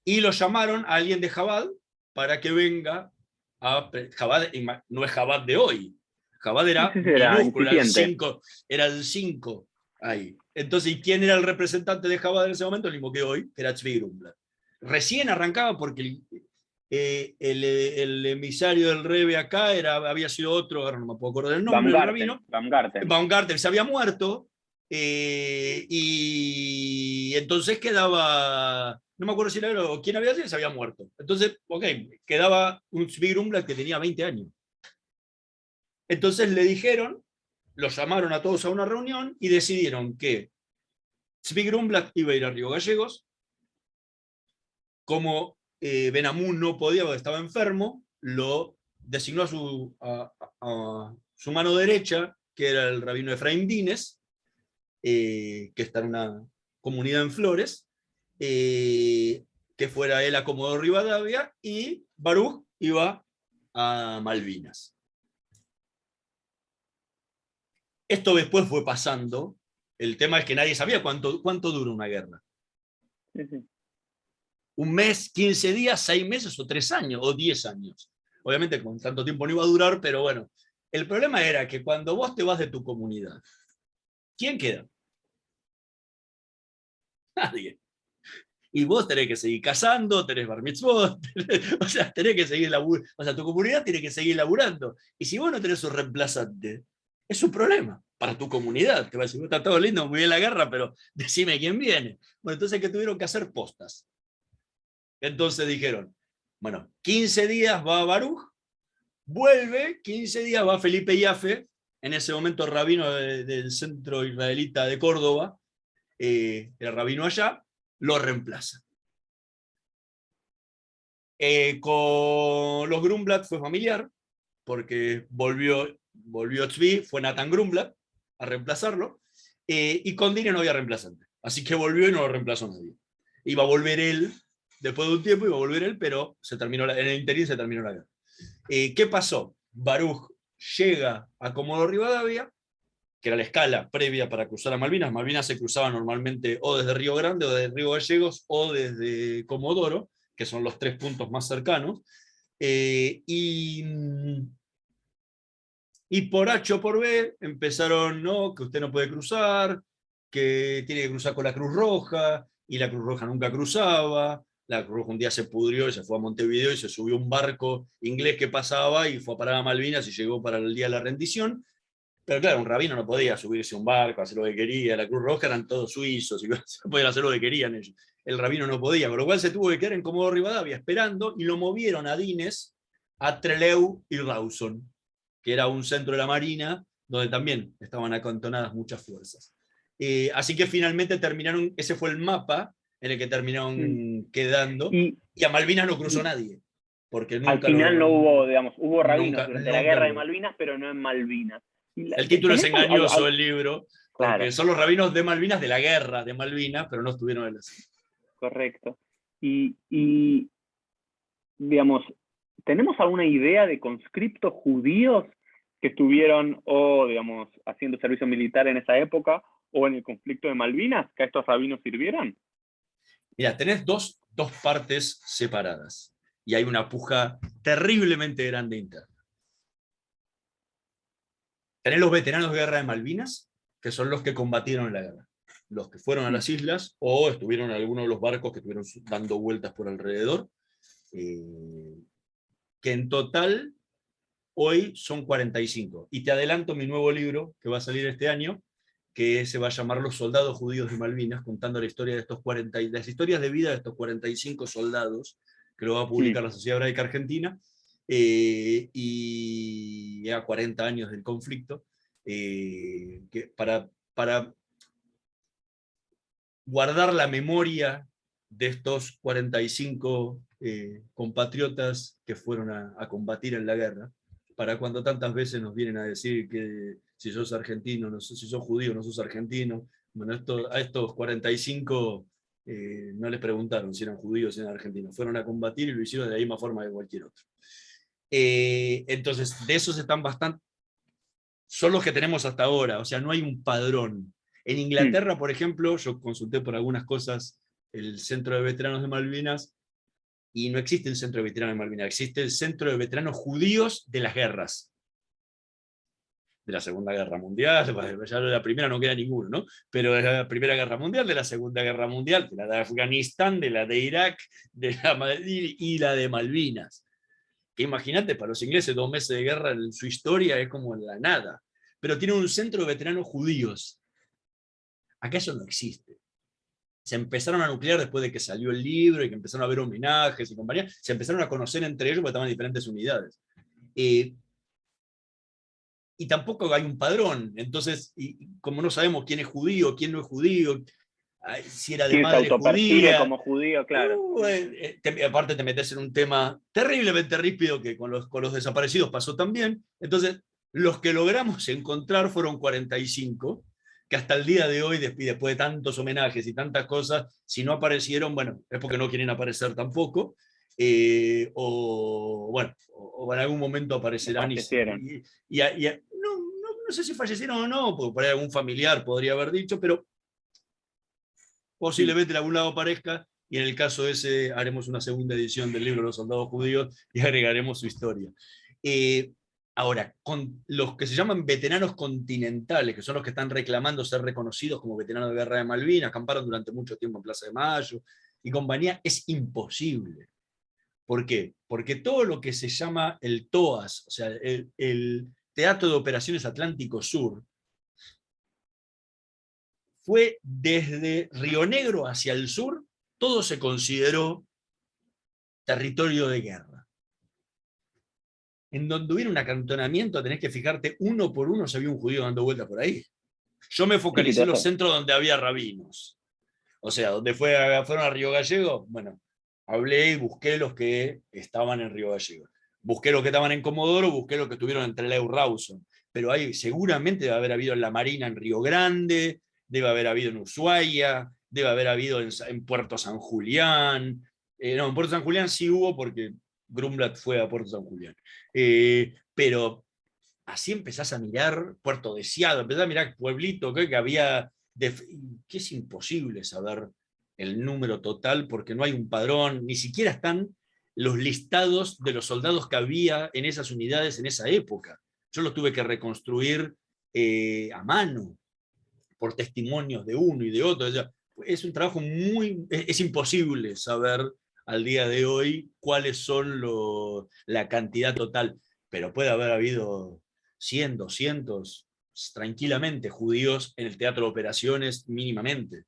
y lo llamaron a alguien de Chabad para que venga a... Chabad no es Chabad de hoy, Chabad era Era minúsculo, incipiente. era el 5 ahí. Entonces, ¿y quién era el representante de Chabad en ese momento? El mismo que hoy, que era Tzvi Grumblat. Recién arrancaba porque el emisario del Rebbe acá había sido otro, ahora no me puedo acordar el nombre del rabino, Baumgarten. Baumgarten se había muerto, y entonces quedaba, no me acuerdo si era o quién había sido, se había muerto. Entonces, ok, quedaba un Tzvi Grumblat que tenía 20 años. Entonces le dijeron, los llamaron a todos a una reunión y decidieron que Tzvi Grumblat iba a ir a Río Gallegos. Como Benamú no podía porque estaba enfermo, lo designó a su mano derecha, que era el rabino Efraín Dines, que está en una comunidad en Flores, que fuera él a Comodoro Rivadavia, y Baruch iba a Malvinas. Esto después fue pasando. El tema es que nadie sabía cuánto dura una guerra. Sí, sí. Un mes, 15 días, 6 meses o 3 años o 10 años. Obviamente con tanto tiempo no iba a durar, pero bueno. El problema era que cuando vos te vas de tu comunidad, ¿quién queda? Nadie. Y vos tenés que seguir casando, tenés bar mitzvot, o sea, tenés que seguir laburando, o sea, tu comunidad tiene que seguir laburando. Y si vos no tenés un reemplazante, es un problema para tu comunidad. Te va a decir, está todo lindo, muy bien la guerra, pero decime quién viene. Bueno, entonces que tuvieron que hacer postas. Entonces dijeron, bueno, 15 días va Baruch, vuelve, 15 días va Felipe Yaffe, en ese momento rabino del centro israelita de Córdoba, el rabino allá, lo reemplaza. Con los Grumblat fue familiar, porque volvió Tzvi, fue Nathan Grumblat a reemplazarlo, y con Dine no había reemplazante. Así que volvió y no lo reemplazó nadie. Iba a volver él, después de un tiempo iba a volver él, pero en el interín se terminó la guerra. ¿Qué pasó? Baruch llega a Comodoro Rivadavia, que era la escala previa para cruzar a Malvinas. Malvinas se cruzaba normalmente o desde Río Grande, o desde Río Gallegos, o desde Comodoro, que son los 3 puntos más cercanos. Y por H o por B empezaron, no, que usted no puede cruzar, que tiene que cruzar con la Cruz Roja, y la Cruz Roja nunca cruzaba. La Cruz Roja un día se pudrió y se fue a Montevideo y se subió un barco inglés que pasaba y fue a parar a Malvinas y llegó para el día de la rendición. Pero claro, un rabino no podía subirse a un barco, hacer lo que quería. La Cruz Roja eran todos suizos y podían hacer lo que querían ellos. El rabino no podía, con lo cual se tuvo que quedar en Comodoro Rivadavia esperando, y lo movieron a Dines, a Trelew y Rawson, que era un centro de la Marina, donde también estaban acantonadas muchas fuerzas. Así que finalmente terminaron, ese fue el mapa en el que terminaron quedando, y a Malvinas no cruzó nadie, porque al nunca final no hubo, digamos, hubo rabinos nunca, durante la nunca guerra de lo... Malvinas, pero no en Malvinas. El título es engañoso, el libro, porque claro, son los rabinos de Malvinas, de la guerra de Malvinas, pero no estuvieron en la... correcto. Y digamos, ¿tenemos alguna idea de conscriptos judíos que estuvieron o, digamos, haciendo servicio militar en esa época o en el conflicto de Malvinas, que a estos rabinos sirvieran? Mira, tenés dos partes separadas y hay una puja terriblemente grande interna. Tenés los veteranos de guerra de Malvinas, que son los que combatieron en la guerra. Los que fueron a las islas o estuvieron en alguno de los barcos que estuvieron dando vueltas por alrededor, que en total hoy son 45. Y te adelanto mi nuevo libro, que va a salir este año, que se va a llamar Los soldados judíos de Malvinas, contando la historia de estos 40, las historias de vida de estos 45 soldados, que lo va a publicar la Sociedad Hebraica Argentina, y a 40 años del conflicto, que para guardar la memoria de estos 45 compatriotas que fueron a combatir en la guerra, para cuando tantas veces nos vienen a decir que si sos argentino, no sé, si sos judío, no sos argentino. Bueno, a estos 45 no les preguntaron si eran judíos o si eran argentinos, fueron a combatir y lo hicieron de la misma forma que cualquier otro. Entonces, de esos están bastante, son los que tenemos hasta ahora, o sea, no hay un padrón. En Inglaterra, por ejemplo, yo consulté por algunas cosas el Centro de Veteranos de Malvinas, y no existe el Centro de Veteranos de Malvinas, existe el Centro de Veteranos Judíos de las Guerras. De la Segunda Guerra Mundial, ya de la primera no queda ninguno, ¿no? Pero de la Primera Guerra Mundial, de la Segunda Guerra Mundial, de la de Afganistán, de la de Irak, y la de Malvinas. Que imagínate, para los ingleses 2 meses de guerra en su historia es como en la nada. Pero tienen un centro de veteranos judíos. Acá eso no existe. Se empezaron a nuclear después de que salió el libro y que empezaron a haber homenajes y compañía. Se empezaron a conocer entre ellos porque estaban en diferentes unidades. Y tampoco hay un padrón. Entonces, como no sabemos quién es judío, quién no es judío, si era de ¿Quién se madre autopercibe judía. como judío? Claro. Aparte te metes en un tema terriblemente ríspido que con los desaparecidos pasó también. Entonces, los que logramos encontrar fueron 45, que hasta el día de hoy, después de tantos homenajes y tantas cosas, si no aparecieron, bueno, es porque no quieren aparecer tampoco, o en algún momento aparecerán no sé si fallecieron o no, porque por ahí algún familiar podría haber dicho, pero posiblemente en algún lado aparezca, y en el caso ese haremos una segunda edición del libro Los soldados judíos y agregaremos su historia. Ahora, con los que se llaman veteranos continentales, que son los que están reclamando ser reconocidos como veteranos de guerra de Malvinas, acamparon durante mucho tiempo en Plaza de Mayo y compañía, es imposible. ¿Por qué? Porque todo lo que se llama el TOAS, o sea, el Teatro de Operaciones Atlántico Sur, fue desde Río Negro hacia el sur, todo se consideró territorio de guerra. En donde hubiera un acantonamiento, tenés que fijarte uno por uno si había un judío dando vueltas por ahí. Yo me focalicé en los centros donde había rabinos. O sea, donde fueron a Río Gallego, bueno, hablé y busqué los que estaban en Río Gallego. Busqué los que estaban en Comodoro, busqué los que estuvieron en Trelew Rawson. Pero ahí seguramente debe haber habido en la Marina en Río Grande, debe haber habido en Ushuaia, debe haber habido en Puerto San Julián. No, en Puerto San Julián sí hubo porque Grumblat fue a Puerto San Julián. Pero así empezás a mirar Puerto Deseado, empezás a mirar pueblito que había, que es imposible saber el número total porque no hay un padrón, ni siquiera están los listados de los soldados que había en esas unidades en esa época. Yo los tuve que reconstruir a mano, por testimonios de uno y de otro. O sea, es un trabajo es imposible saber al día de hoy cuáles son la cantidad total, pero puede haber habido 100, 200, tranquilamente, judíos en el teatro de operaciones mínimamente.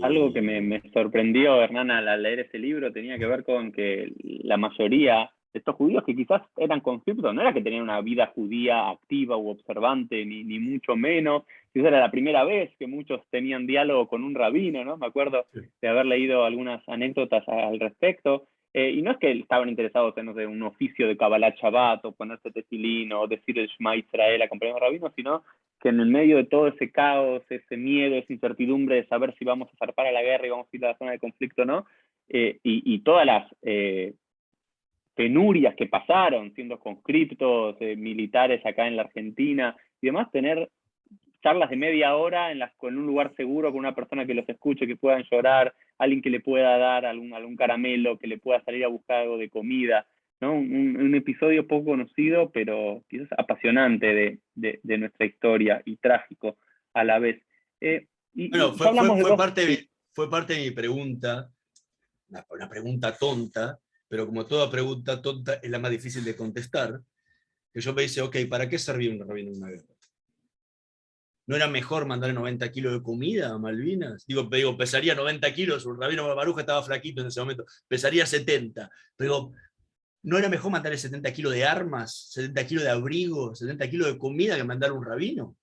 Algo que me sorprendió, Hernán, al leer ese libro, tenía que ver con que la mayoría de estos judíos que quizás eran conscriptos, no era que tenían una vida judía activa u observante, ni mucho menos. Quizás era la primera vez que muchos tenían diálogo con un rabino, ¿no? Me acuerdo de haber leído algunas anécdotas al respecto. Y no es que estaban interesados en, no sé, un oficio de Kabbalat Shabbat, o ponerse tefilín, o decir el Shema Israel acompañado de rabinos, sino que en el medio de todo ese caos, ese miedo, esa incertidumbre de saber si vamos a zarpar a la guerra y vamos a ir a la zona de conflicto o no, y todas penurias que pasaron siendo conscriptos, militares acá en la Argentina y demás, tener charlas de media hora con un lugar seguro, con una persona que los escuche, que puedan llorar, alguien que le pueda dar algún caramelo, que le pueda salir a buscar algo de comida, ¿no? Un episodio poco conocido, pero quizás apasionante de nuestra historia y trágico a la vez. Bueno, Ya hablamos de dos... fue parte de mi pregunta, una pregunta tonta, pero como toda pregunta tonta es la más difícil de contestar, que yo me dice, ok, ¿para qué servía un rabino en una guerra? ¿No era mejor mandar 90 kilos de comida a Malvinas? Digo, pesaría 90 kilos, un rabino Baruja estaba flaquito en ese momento, pesaría 70, pero ¿no era mejor mandar 70 kilos de armas, 70 kilos de abrigo, 70 kilos de comida que mandar un rabino?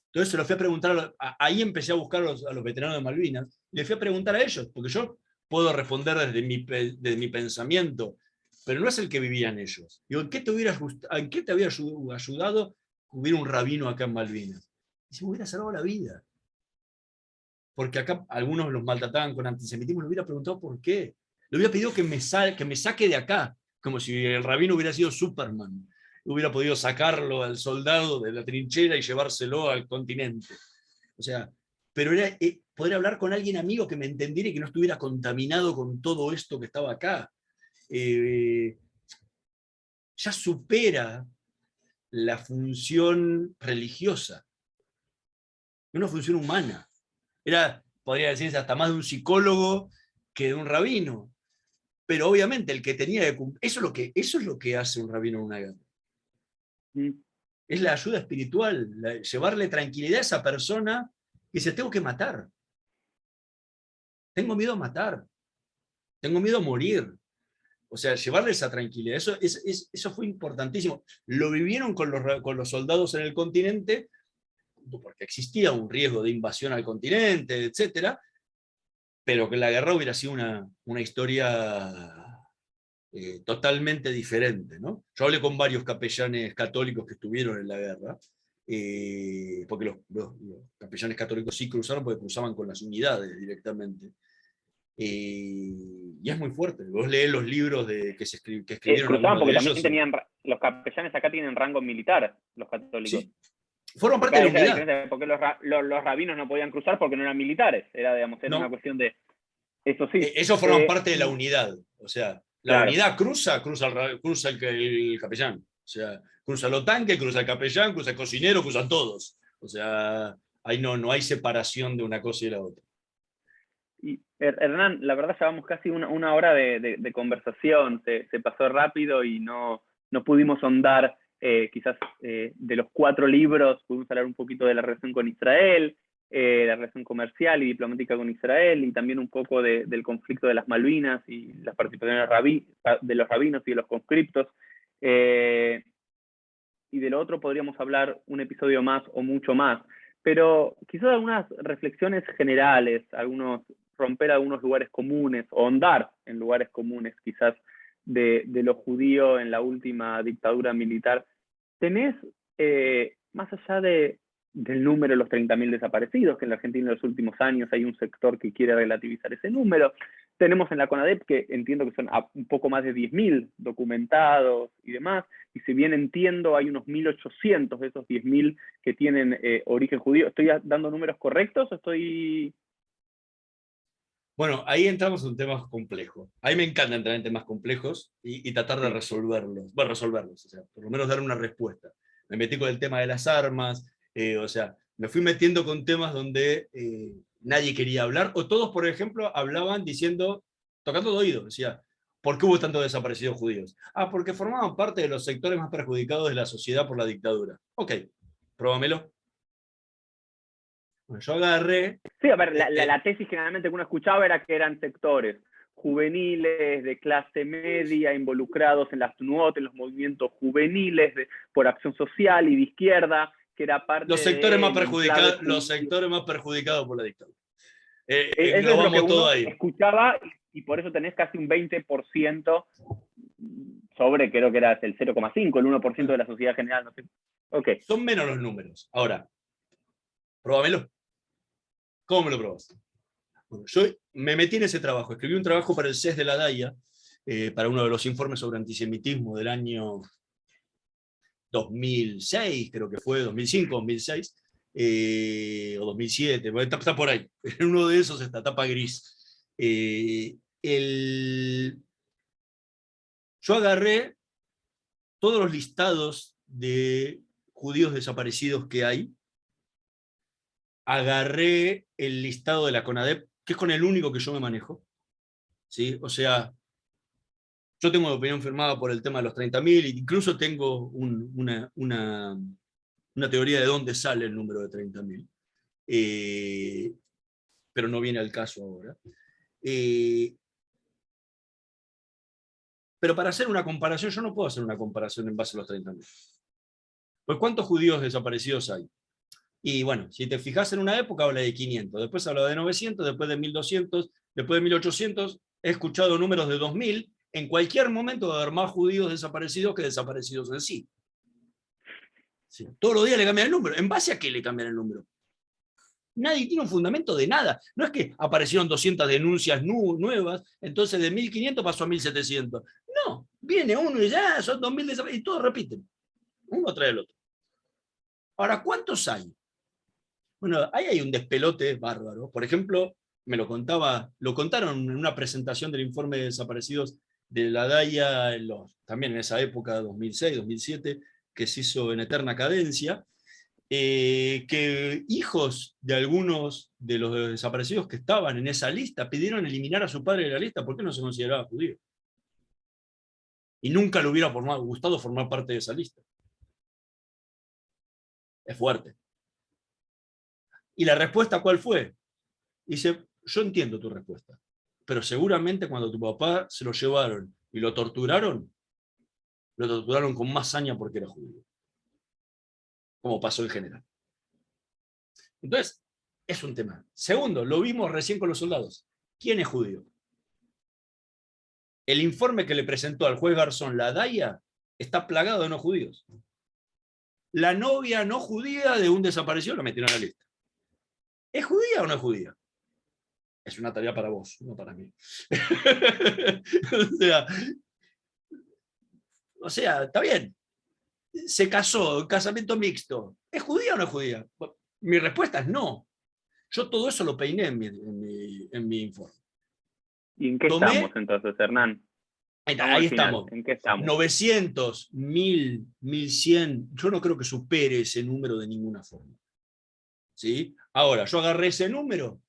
Entonces se lo fui a preguntar, ahí empecé a buscar a los veteranos de Malvinas, y les fui a preguntar a ellos, porque yo puedo responder desde mi pensamiento, pero no es el que vivían ellos. Digo, ¿en qué te hubiera ayudado que hubiera un rabino acá en Malvinas? Y se me hubiera salvado la vida. Porque acá algunos los maltrataban con antisemitismo, le hubiera preguntado por qué. Le hubiera pedido que me saque de acá, como si el rabino hubiera sido Superman. Hubiera podido sacarlo al soldado de la trinchera y llevárselo al continente. O sea, pero era poder hablar con alguien amigo que me entendiera y que no estuviera contaminado con todo esto que estaba acá. Ya supera la función religiosa, una función humana. Podría decirse, hasta más de un psicólogo que de un rabino. Pero obviamente el que tenía que cumplir, eso es lo que hace un rabino en una guerra. Es la ayuda espiritual, llevarle tranquilidad a esa persona que dice, tengo que matar. Tengo miedo a matar. Tengo miedo a morir. O sea, llevarle esa tranquilidad. Eso fue importantísimo. Lo vivieron con los soldados en el continente, porque existía un riesgo de invasión al continente, etcétera, pero que la guerra hubiera sido una historia totalmente diferente, ¿no? Yo hablé con varios capellanes católicos que estuvieron en la guerra, porque los capellanes católicos sí cruzaron, porque cruzaban con las unidades directamente. Y es muy fuerte. Vos lees los libros que escribieron cruzaban algunos porque de también ellos. los capellanes acá tienen rango militar, los católicos. Sí, forman parte Acá de la esa es la unidad. diferencia, porque los rabinos no podían cruzar porque no eran militares. Era una No, cuestión de... Eso sí. ellos forman parte de la unidad. O sea, la Claro. unidad cruza el capellán. O sea, cruza los tanques, cruza el capellán, cruza el cocinero, cruzan todos. O sea, ahí no hay separación de una cosa y la otra. Y, Hernán, la verdad llevamos casi una hora de conversación, se pasó rápido y no pudimos ahondar quizás de los 4 libros, pudimos hablar un poquito de la relación con Israel, la relación comercial y diplomática con Israel, y también un poco del conflicto de las Malvinas y las participaciones de los rabinos y de los conscriptos. Y de lo otro podríamos hablar un episodio más o mucho más, pero quizás algunas reflexiones generales, romper algunos lugares comunes o ahondar en lugares comunes quizás de lo judío en la última dictadura militar. ¿Tenés, más allá del número de los 30.000 desaparecidos, que en la Argentina en los últimos años hay un sector que quiere relativizar ese número, tenemos en la CONADEP, que entiendo que son un poco más de 10.000 documentados y demás, y si bien entiendo, hay unos 1.800 de esos 10.000 que tienen origen judío. ¿Estoy dando números correctos o estoy...? Bueno, ahí entramos en temas complejos. A mí me encanta entrar en temas complejos y tratar de resolverlos. Bueno, resolverlos, o sea, por lo menos dar una respuesta. Me metí con el tema de las armas, o sea, me fui metiendo con temas donde nadie quería hablar, o todos, por ejemplo, hablaban tocando de oído, decía, ¿por qué hubo tantos desaparecidos judíos? Ah, porque formaban parte de los sectores más perjudicados de la sociedad por la dictadura. Ok, próbamelo. Bueno, yo agarré... Sí, a ver, la tesis generalmente que uno escuchaba era que eran sectores juveniles, de clase media, involucrados en las TNUOT, en los movimientos juveniles por acción social y de izquierda, que era parte los sectores más del enclave perjudicados por la dictadura. Eso es lo que Englobamos todo uno ahí. escuchaba y por eso tenés casi un 20% sobre, creo que era el 0,5, el 1% de la sociedad general. No sé. Okay. Son menos los números. Ahora, próbamelo. ¿Cómo me lo probas? Bueno, yo me metí en ese trabajo, escribí un trabajo para el CES de la DAIA, para uno de los informes sobre antisemitismo del año 2006, creo que fue, 2005, 2006, o 2007, está por ahí. En uno de esos está tapa gris. Yo agarré todos los listados de judíos desaparecidos que hay, agarré el listado de la CONADEP, que es con el único que yo me manejo, ¿sí? O sea, yo tengo una opinión firmada por el tema de los 30.000, incluso tengo una teoría de dónde sale el número de 30.000, pero no viene al caso ahora. Pero para hacer una comparación, yo no puedo hacer una comparación en base a los 30.000. Pues ¿cuántos judíos desaparecidos hay? Y bueno, si te fijas en una época habla de 500, después habla de 900, después de 1200, después de 1800, he escuchado números de 2000, en cualquier momento va a haber más judíos desaparecidos que desaparecidos en sí. Sí. Todos los días le cambian el número. ¿En base a qué le cambian el número? Nadie tiene un fundamento de nada. No es que aparecieron 200 denuncias nuevas, entonces de 1500 pasó a 1700. No, viene uno y ya son 2000 desaparecidos, y todos repiten. Uno trae el otro. Ahora, ¿cuántos hay? Bueno, ahí hay un despelote bárbaro. Por ejemplo, lo contaron en una presentación del informe de desaparecidos de la DAIA, también en esa época, 2006, 2007, que se hizo en eterna cadencia, que hijos de algunos de los desaparecidos que estaban en esa lista pidieron eliminar a su padre de la lista porque no se consideraba judío. Y nunca le hubiera gustado formar parte de esa lista. Es fuerte. ¿Y la respuesta cuál fue? Dice, yo entiendo tu respuesta, pero seguramente cuando tu papá se lo llevaron y lo torturaron con más saña porque era judío. Como pasó en general. Entonces, es un tema. Segundo, lo vimos recién con los soldados. ¿Quién es judío? El informe que le presentó al juez Garzón la DAIA está plagado de no judíos. La novia no judía de un desaparecido la metieron en la lista. ¿Es judía o no es judía? Es una tarea para vos, no para mí. o sea, está bien. Se casó, casamiento mixto. ¿Es judía o no es judía? Mi respuesta es no. Yo todo eso lo peiné en mi informe. ¿Y en qué estamos entonces, Hernán? Ahí estamos. ¿En qué estamos? 900, 1000, 1100. Yo no creo que supere ese número de ninguna forma. ¿Sí? Ahora, yo agarré ese número,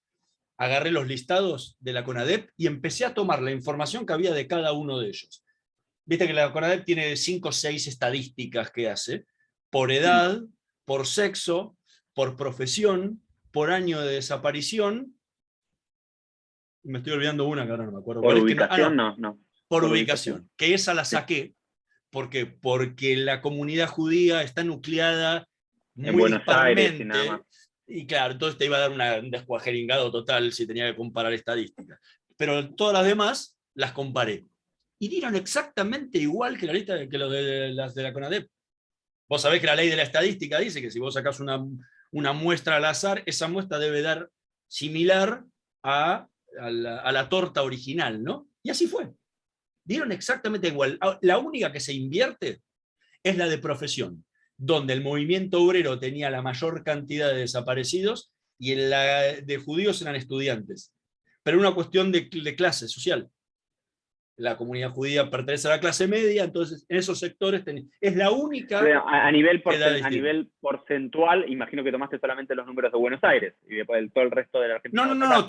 agarré los listados de la CONADEP y empecé a tomar la información que había de cada uno de ellos. Viste que la CONADEP tiene 5 o 6 estadísticas que hace, por edad, por sexo, por profesión, por año de desaparición. Me estoy olvidando una que ahora no me acuerdo. ¿Por ubicación? No. Por ubicación, que esa la saqué. Porque la comunidad judía está nucleada muy en Buenos Aires disparmente. Y nada más. Y claro, entonces te iba a dar un descuajeringado total si tenía que comparar estadísticas. Pero todas las demás las comparé. Y dieron exactamente igual que la lista que las de la CONADEP. Vos sabés que la ley de la estadística dice que si vos sacás una muestra al azar, esa muestra debe dar similar a la torta original, ¿no? Y así fue. Dieron exactamente igual. La única que se invierte es la de profesión, donde el movimiento obrero tenía la mayor cantidad de desaparecidos y la de judíos eran estudiantes. Pero una cuestión de clase social. La comunidad judía pertenece a la clase media, entonces en esos sectores es la única. Pero a nivel porcentual, imagino que tomaste solamente los números de Buenos Aires y después todo el resto de la Argentina. No,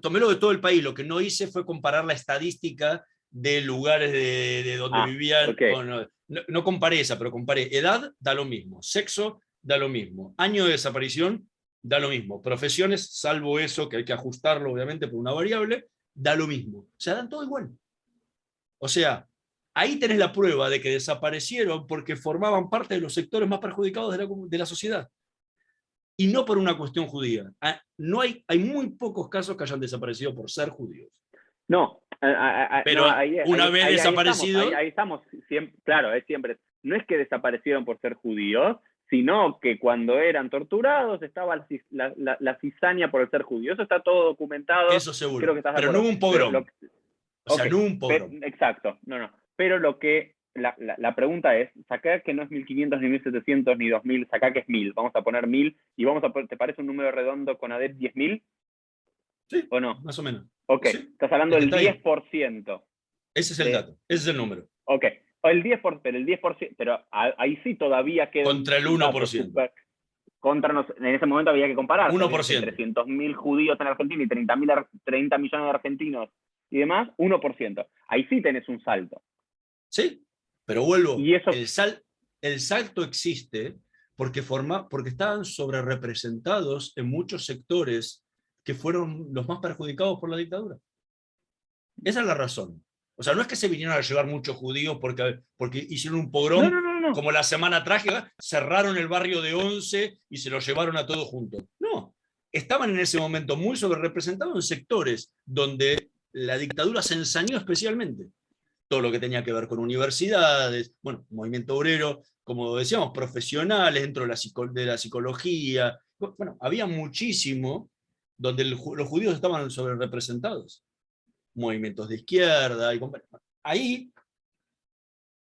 tomé lo de todo el país. Lo que no hice fue comparar la estadística de lugares de donde vivían. Okay. No comparé esa, pero comparé edad, da lo mismo, sexo, da lo mismo, año de desaparición, da lo mismo, profesiones, salvo eso, que hay que ajustarlo obviamente por una variable, da lo mismo. O sea, dan todo igual. O sea, ahí tenés la prueba de que desaparecieron porque formaban parte de los sectores más perjudicados de la sociedad. Y no por una cuestión judía. No hay muy pocos casos que hayan desaparecido por ser judíos. No, pero una vez desaparecidos. Ahí estamos, siempre, claro, es siempre. No es que desaparecieron por ser judíos, sino que cuando eran torturados estaba la cizaña por el ser judío. Eso está todo documentado. Eso seguro. Creo que pero no hubo un pogrom. O sea, Ok, no un pogrom. exacto, no. Pero la pregunta es, sacá que no es 1500 ni 1700 ni 2000, sacá que es 1000. Vamos a poner 1000 y ¿te parece un número redondo con ADEP 10.000 Sí, o no? más o menos. Ok, Sí, estás hablando es que del está ahí. 10% Ese es el de... dato, ese es el número. Ok, o pero el 10%, pero ahí sí todavía queda Contra el un dato 1%. súper en ese momento había que comparar, tenés 1%. 300.000 judíos en Argentina y 30 millones de argentinos y demás, 1%. Ahí sí tenés un salto. Sí, pero vuelvo, Y eso, el salto existe porque estaban sobre representados en muchos sectores que fueron los más perjudicados por la dictadura. Esa es la razón. O sea, no es que se vinieron a llevar muchos judíos porque hicieron un no, pogrom no, no, no. como la Semana Trágica, cerraron el barrio de Once y se los llevaron a todos juntos. No, estaban en ese momento muy sobre representados en sectores donde la dictadura se ensañó especialmente. Todo lo que tenía que ver con universidades, bueno, movimiento obrero, como decíamos, profesionales dentro de la psicología. Bueno, había muchísimo donde los judíos estaban sobre representados. Movimientos de izquierda. Ahí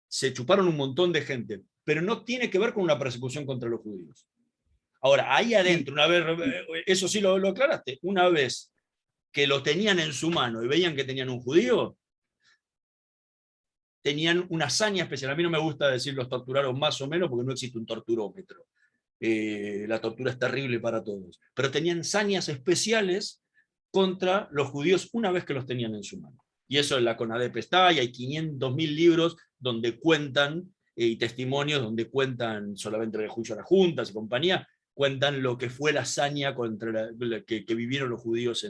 se chuparon un montón de gente, pero no tiene que ver con una persecución contra los judíos. Ahora, ahí Y, adentro, una vez, eso sí lo aclaraste, una vez que lo tenían en su mano y veían que tenían un judío, tenían una hazaña especial. A mí no me gusta decir los torturaron más o menos porque no existe un torturómetro. La tortura es terrible para todos. Pero tenían sañas especiales contra los judíos una vez que los tenían en su mano. Y eso en la CONADEP está, y hay 500.000 libros donde cuentan, y testimonios donde cuentan, solamente el juicio a las juntas y compañía, cuentan lo que fue la hazaña que vivieron los judíos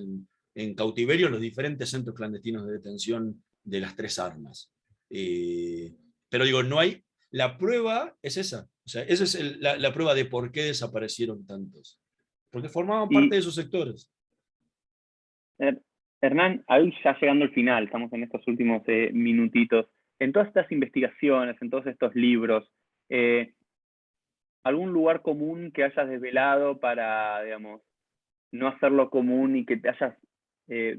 en cautiverio en los diferentes centros clandestinos de detención de las tres armas. Pero digo, no hay, la prueba es esa. O sea, esa es la prueba de por qué desaparecieron tantos. Porque formaban parte y de esos sectores. Hernán, ahí ya llegando al final, estamos en estos últimos minutitos. En todas estas investigaciones, en todos estos libros, eh, ¿algún lugar común que hayas desvelado para, digamos, no hacerlo común y que te hayas eh,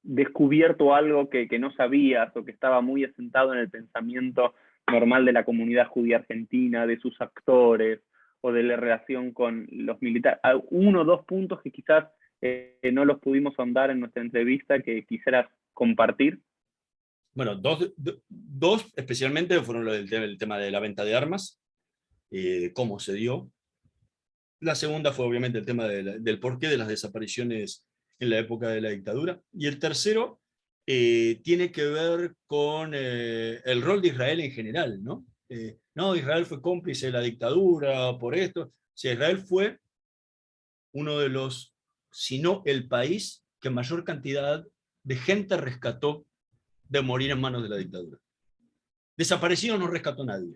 descubierto algo que no sabías o que estaba muy asentado en el pensamiento normal de la comunidad judía argentina, de sus actores o de la relación con los militares? Uno o dos puntos que quizás no los pudimos ahondar en nuestra entrevista que quisieras compartir. Bueno, dos especialmente fueron el tema de la venta de armas, cómo se dio. La segunda fue obviamente el tema del porqué de las desapariciones en la época de la dictadura. Y el tercero tiene que ver con el rol de Israel en general, ¿no? No, Israel fue cómplice de la dictadura por esto. O sea, Israel fue uno de los, si no el país que mayor cantidad de gente rescató de morir en manos de la dictadura. Desaparecido no rescató nadie.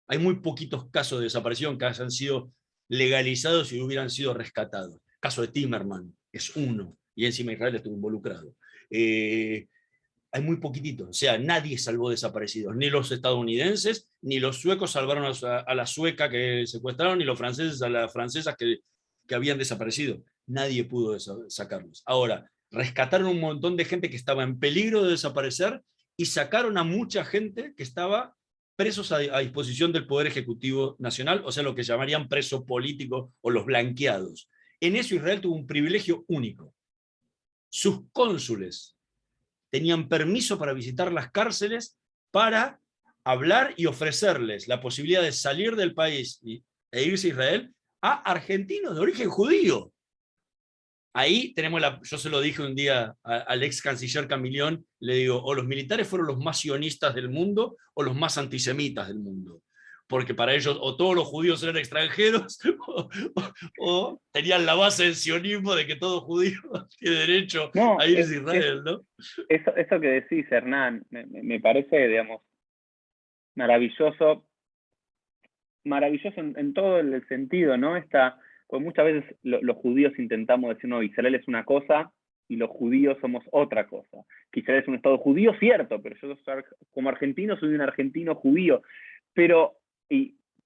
Hay muy poquitos casos de desaparición que hayan sido legalizados y hubieran sido rescatados. El caso de Timerman es uno, y encima Israel estuvo involucrado. Hay muy poquititos, o sea, nadie salvó desaparecidos, ni los estadounidenses, ni los suecos salvaron a la sueca que secuestraron, ni los franceses a las francesas que habían desaparecido. Nadie pudo sacarlos. Ahora, rescataron un montón de gente que estaba en peligro de desaparecer y sacaron a mucha gente que estaba presos a disposición del Poder Ejecutivo Nacional, o sea, lo que llamarían preso político o los blanqueados. En eso Israel tuvo un privilegio único. Sus cónsules tenían permiso para visitar las cárceles para hablar y ofrecerles la posibilidad de salir del país e irse a Israel a argentinos de origen judío. Ahí tenemos yo se lo dije un día al ex canciller Camilión, le digo, o los militares fueron los más sionistas del mundo o los más antisemitas del mundo. Porque para ellos o todos los judíos eran extranjeros o tenían la base del sionismo de que todo judío tiene derecho No, a irse a Israel, ¿no? eso que decís, Hernán, me parece, digamos, maravilloso, maravilloso en todo el sentido, ¿no? Pues muchas veces los judíos intentamos decir, no, Israel es una cosa y los judíos somos otra cosa. Que Israel es un Estado judío, cierto, pero yo como argentino soy un argentino judío. Pero,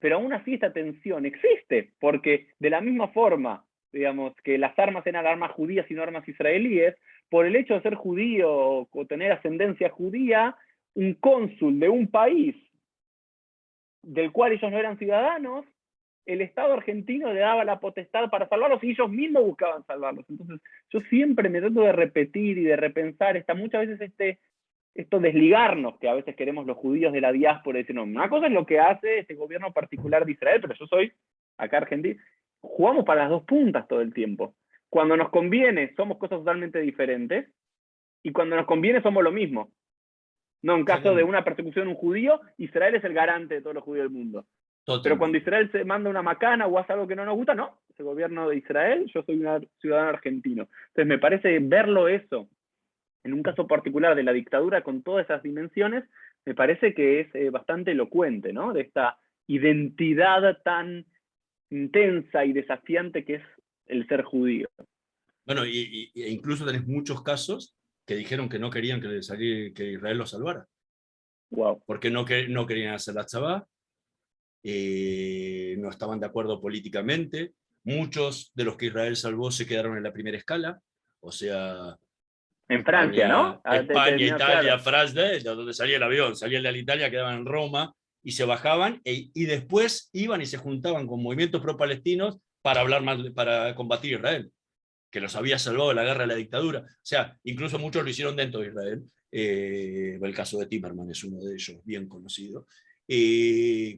pero aún así esta tensión existe, porque de la misma forma digamos, que las armas eran armas judías y no armas israelíes, por el hecho de ser judío o tener ascendencia judía, un cónsul de un país del cual ellos no eran ciudadanos, el Estado argentino le daba la potestad para salvarlos y ellos mismos buscaban salvarlos. Entonces, yo siempre me trato de repetir y de repensar, muchas veces esto desligarnos que a veces queremos los judíos de la diáspora y decir, no, una cosa es lo que hace este gobierno particular de Israel, pero yo soy acá argentino. Jugamos para las dos puntas todo el tiempo. Cuando nos conviene somos cosas totalmente diferentes y cuando nos conviene somos lo mismo. No, en caso de una persecución de un judío, Israel es el garante de todos los judíos del mundo. Totalmente. Pero cuando Israel se manda una macana o hace algo que no nos gusta, no, es el gobierno de Israel, yo soy un ciudadano argentino. Entonces me parece verlo eso, en un caso particular de la dictadura con todas esas dimensiones, me parece que es bastante elocuente, ¿no? De esta identidad tan intensa y desafiante que es el ser judío. Bueno, e incluso tenés muchos casos que dijeron que no querían que Israel los salvara. Wow. Porque no querían hacer la tzabá, no estaban de acuerdo políticamente. Muchos de los que Israel salvó se quedaron en la primera escala, o sea... En Francia, ¿no? España, Italia, Francia, de donde salía el avión, salía el de Italia, quedaban en Roma y se bajaban y después iban y se juntaban con movimientos pro-palestinos para combatir a Israel, que los había salvado de la guerra de la dictadura. O sea, incluso muchos lo hicieron dentro de Israel. El caso de Timerman es uno de ellos, bien conocido,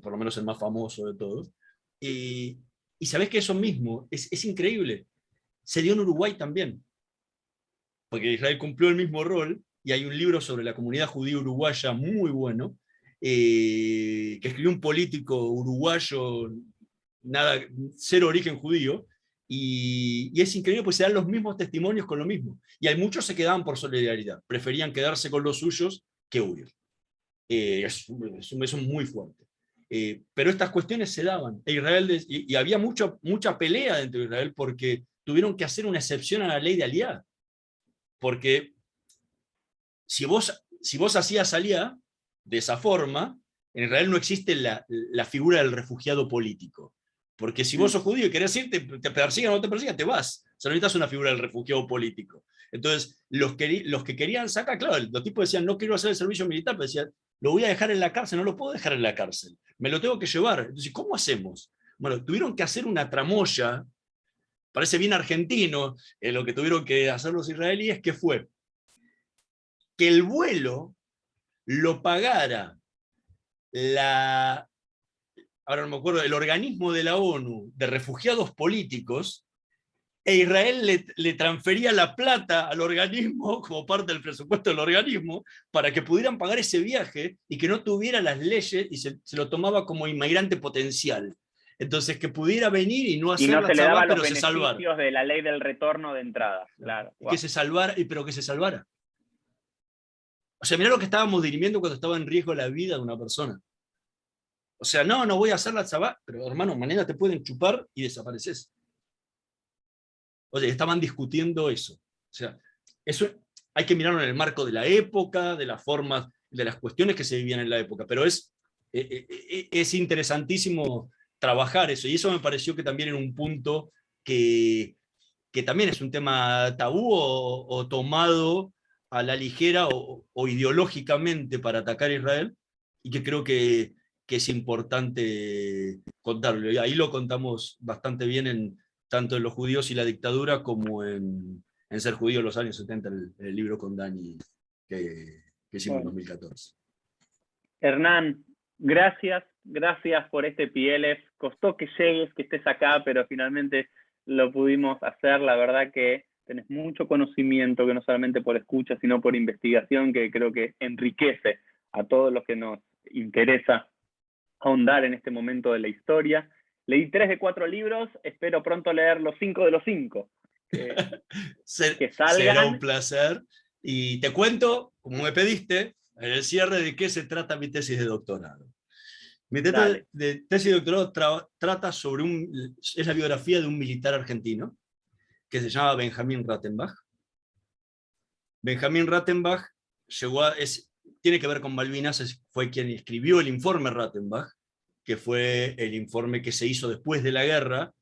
por lo menos el más famoso de todos. Y sabés que eso mismo es increíble. Se dio en Uruguay también, porque Israel cumplió el mismo rol, y hay un libro sobre la comunidad judía uruguaya muy bueno, que escribió un político uruguayo, cero origen judío, y es increíble porque se dan los mismos testimonios con lo mismo. Y hay muchos se quedaban por solidaridad, preferían quedarse con los suyos que huir. Es muy fuerte. Pero estas cuestiones se daban. Y había mucha pelea dentro de Israel porque tuvieron que hacer una excepción a la ley de Aliá. Porque si vos hacías Aliá de esa forma, en Israel no existe la figura del refugiado político. Porque si vos sos judío y querés ir, te persigan o no te persigan, te vas. O sea, no necesitas una figura del refugiado político. Entonces, los que querían sacar, claro, los tipos decían, no quiero hacer el servicio militar, pero decían, lo voy a dejar en la cárcel, no lo puedo dejar en la cárcel, me lo tengo que llevar. Entonces, ¿cómo hacemos? Bueno, tuvieron que hacer una tramoya, parece bien argentino, lo que tuvieron que hacer los israelíes, que fue que el vuelo lo pagara ahora no me acuerdo, el organismo de la ONU de refugiados políticos, e Israel le transfería la plata al organismo como parte del presupuesto del organismo para que pudieran pagar ese viaje y que no tuviera las leyes y se lo tomaba como inmigrante potencial. Entonces, que pudiera venir y no hacer la tzabá, pero se salvara. Y no se le daban los beneficios de la ley del retorno de entrada. Claro. Wow. Que se salvara, pero que se salvara. O sea, mirá lo que estábamos dirimiendo cuando estaba en riesgo la vida de una persona. O sea, no voy a hacer la tzabá, pero hermano, mañana te pueden chupar y desapareces. Oye, estaban discutiendo eso. O sea, eso hay que mirarlo en el marco de la época, de las formas, de las cuestiones que se vivían en la época, pero es interesantísimo trabajar eso, y eso me pareció que también era un punto que también es un tema tabú o tomado a la ligera o ideológicamente para atacar a Israel, y que creo que es importante contarlo. Y ahí lo contamos bastante bien tanto en Los judíos y la dictadura como en Ser judío en los años 70, el libro con Dani que hicimos en 2014. Hernán, gracias por este PLF. Costó que llegues, que estés acá, pero finalmente lo pudimos hacer. La verdad que tenés mucho conocimiento, que no solamente por escucha, sino por investigación, que creo que enriquece a todos los que nos interesa ahondar en este momento de la historia. Leí 3 de 4 libros, espero pronto leer los 5 de los 5. Que salgan. Será un placer. Y te cuento, como me pediste, en el cierre de qué se trata mi tesis de doctorado. Mi tesis de doctorado trata sobre es la biografía de un militar argentino que se llama Benjamín Rattenbach. Benjamín Rattenbach tiene que ver con Malvinas, fue quien escribió el informe Rattenbach, que fue el informe que se hizo después de la guerra,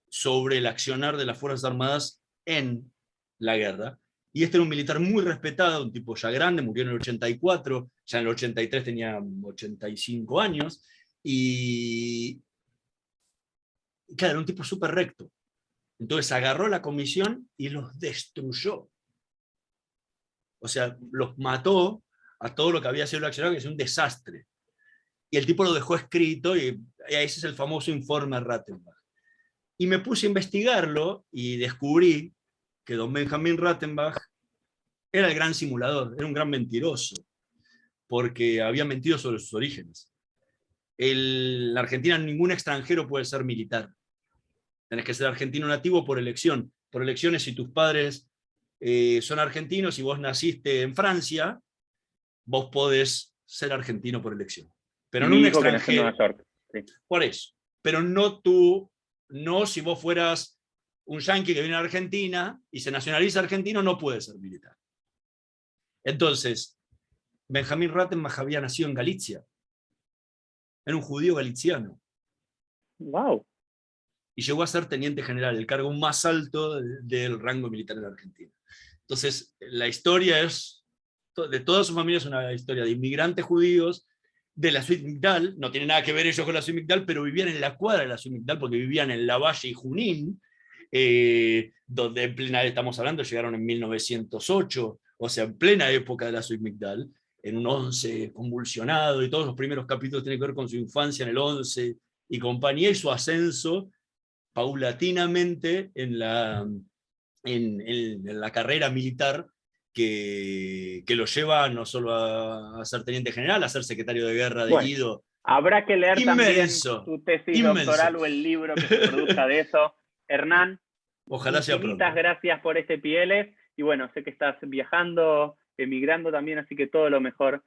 sobre el accionar de las Fuerzas Armadas en la guerra. Y este era un militar muy respetado, un tipo ya grande, murió en el 84, ya en el 83 tenía 85 años, y claro, era un tipo súper recto. Entonces agarró la comisión y los destruyó. O sea, los mató a todo lo que había sido el accionario, que es un desastre. Y el tipo lo dejó escrito, y ese es el famoso informe Rattenbach. Y me puse a investigarlo y descubrí que don Benjamin Rattenbach era el gran simulador, era un gran mentiroso, porque había mentido sobre sus orígenes. En la Argentina ningún extranjero puede ser militar. Tenés que ser argentino nativo por elección. Por elecciones, si tus padres son argentinos y vos naciste en Francia, vos podés ser argentino por elección. Pero Y no mi un hijo que nació en extranjero. Nueva York. Sí. Por eso. Pero no tú, no si vos fueras un yanqui que viene a Argentina y se nacionaliza argentino, no puede ser militar. Entonces, Benjamin Rattenbach había nacido en Galicia. Era un judío galiciano. Wow. Y llegó a ser teniente general, el cargo más alto del rango militar en la Argentina. Entonces, la historia es, de toda su familia es una historia de inmigrantes judíos, de la Suite Migdal, no tiene nada que ver ellos con la Suite Migdal, pero vivían en la cuadra de la Suite Migdal porque vivían en Lavalle y Junín, donde en plena, estamos hablando, llegaron en 1908, o sea, en plena época de la Suite Migdal, en un 11 convulsionado, y todos los primeros capítulos tienen que ver con su infancia en el 11 y compañía, y su ascenso paulatinamente en la carrera militar que lo lleva no solo a ser teniente general, a ser secretario de guerra de Bueno, Guido. habrá que leer también Inmenso, tu tesis inmenso. doctoral o el libro que se produzca de eso. Hernán, Ojalá sea infinitas pronto. gracias por este Pieles. Y bueno, sé que estás viajando, emigrando también, así que todo lo mejor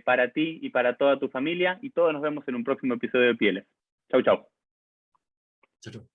para ti y para toda tu familia. Y todos nos vemos en un próximo episodio de Pieles. Chau, chau. Chau, chau.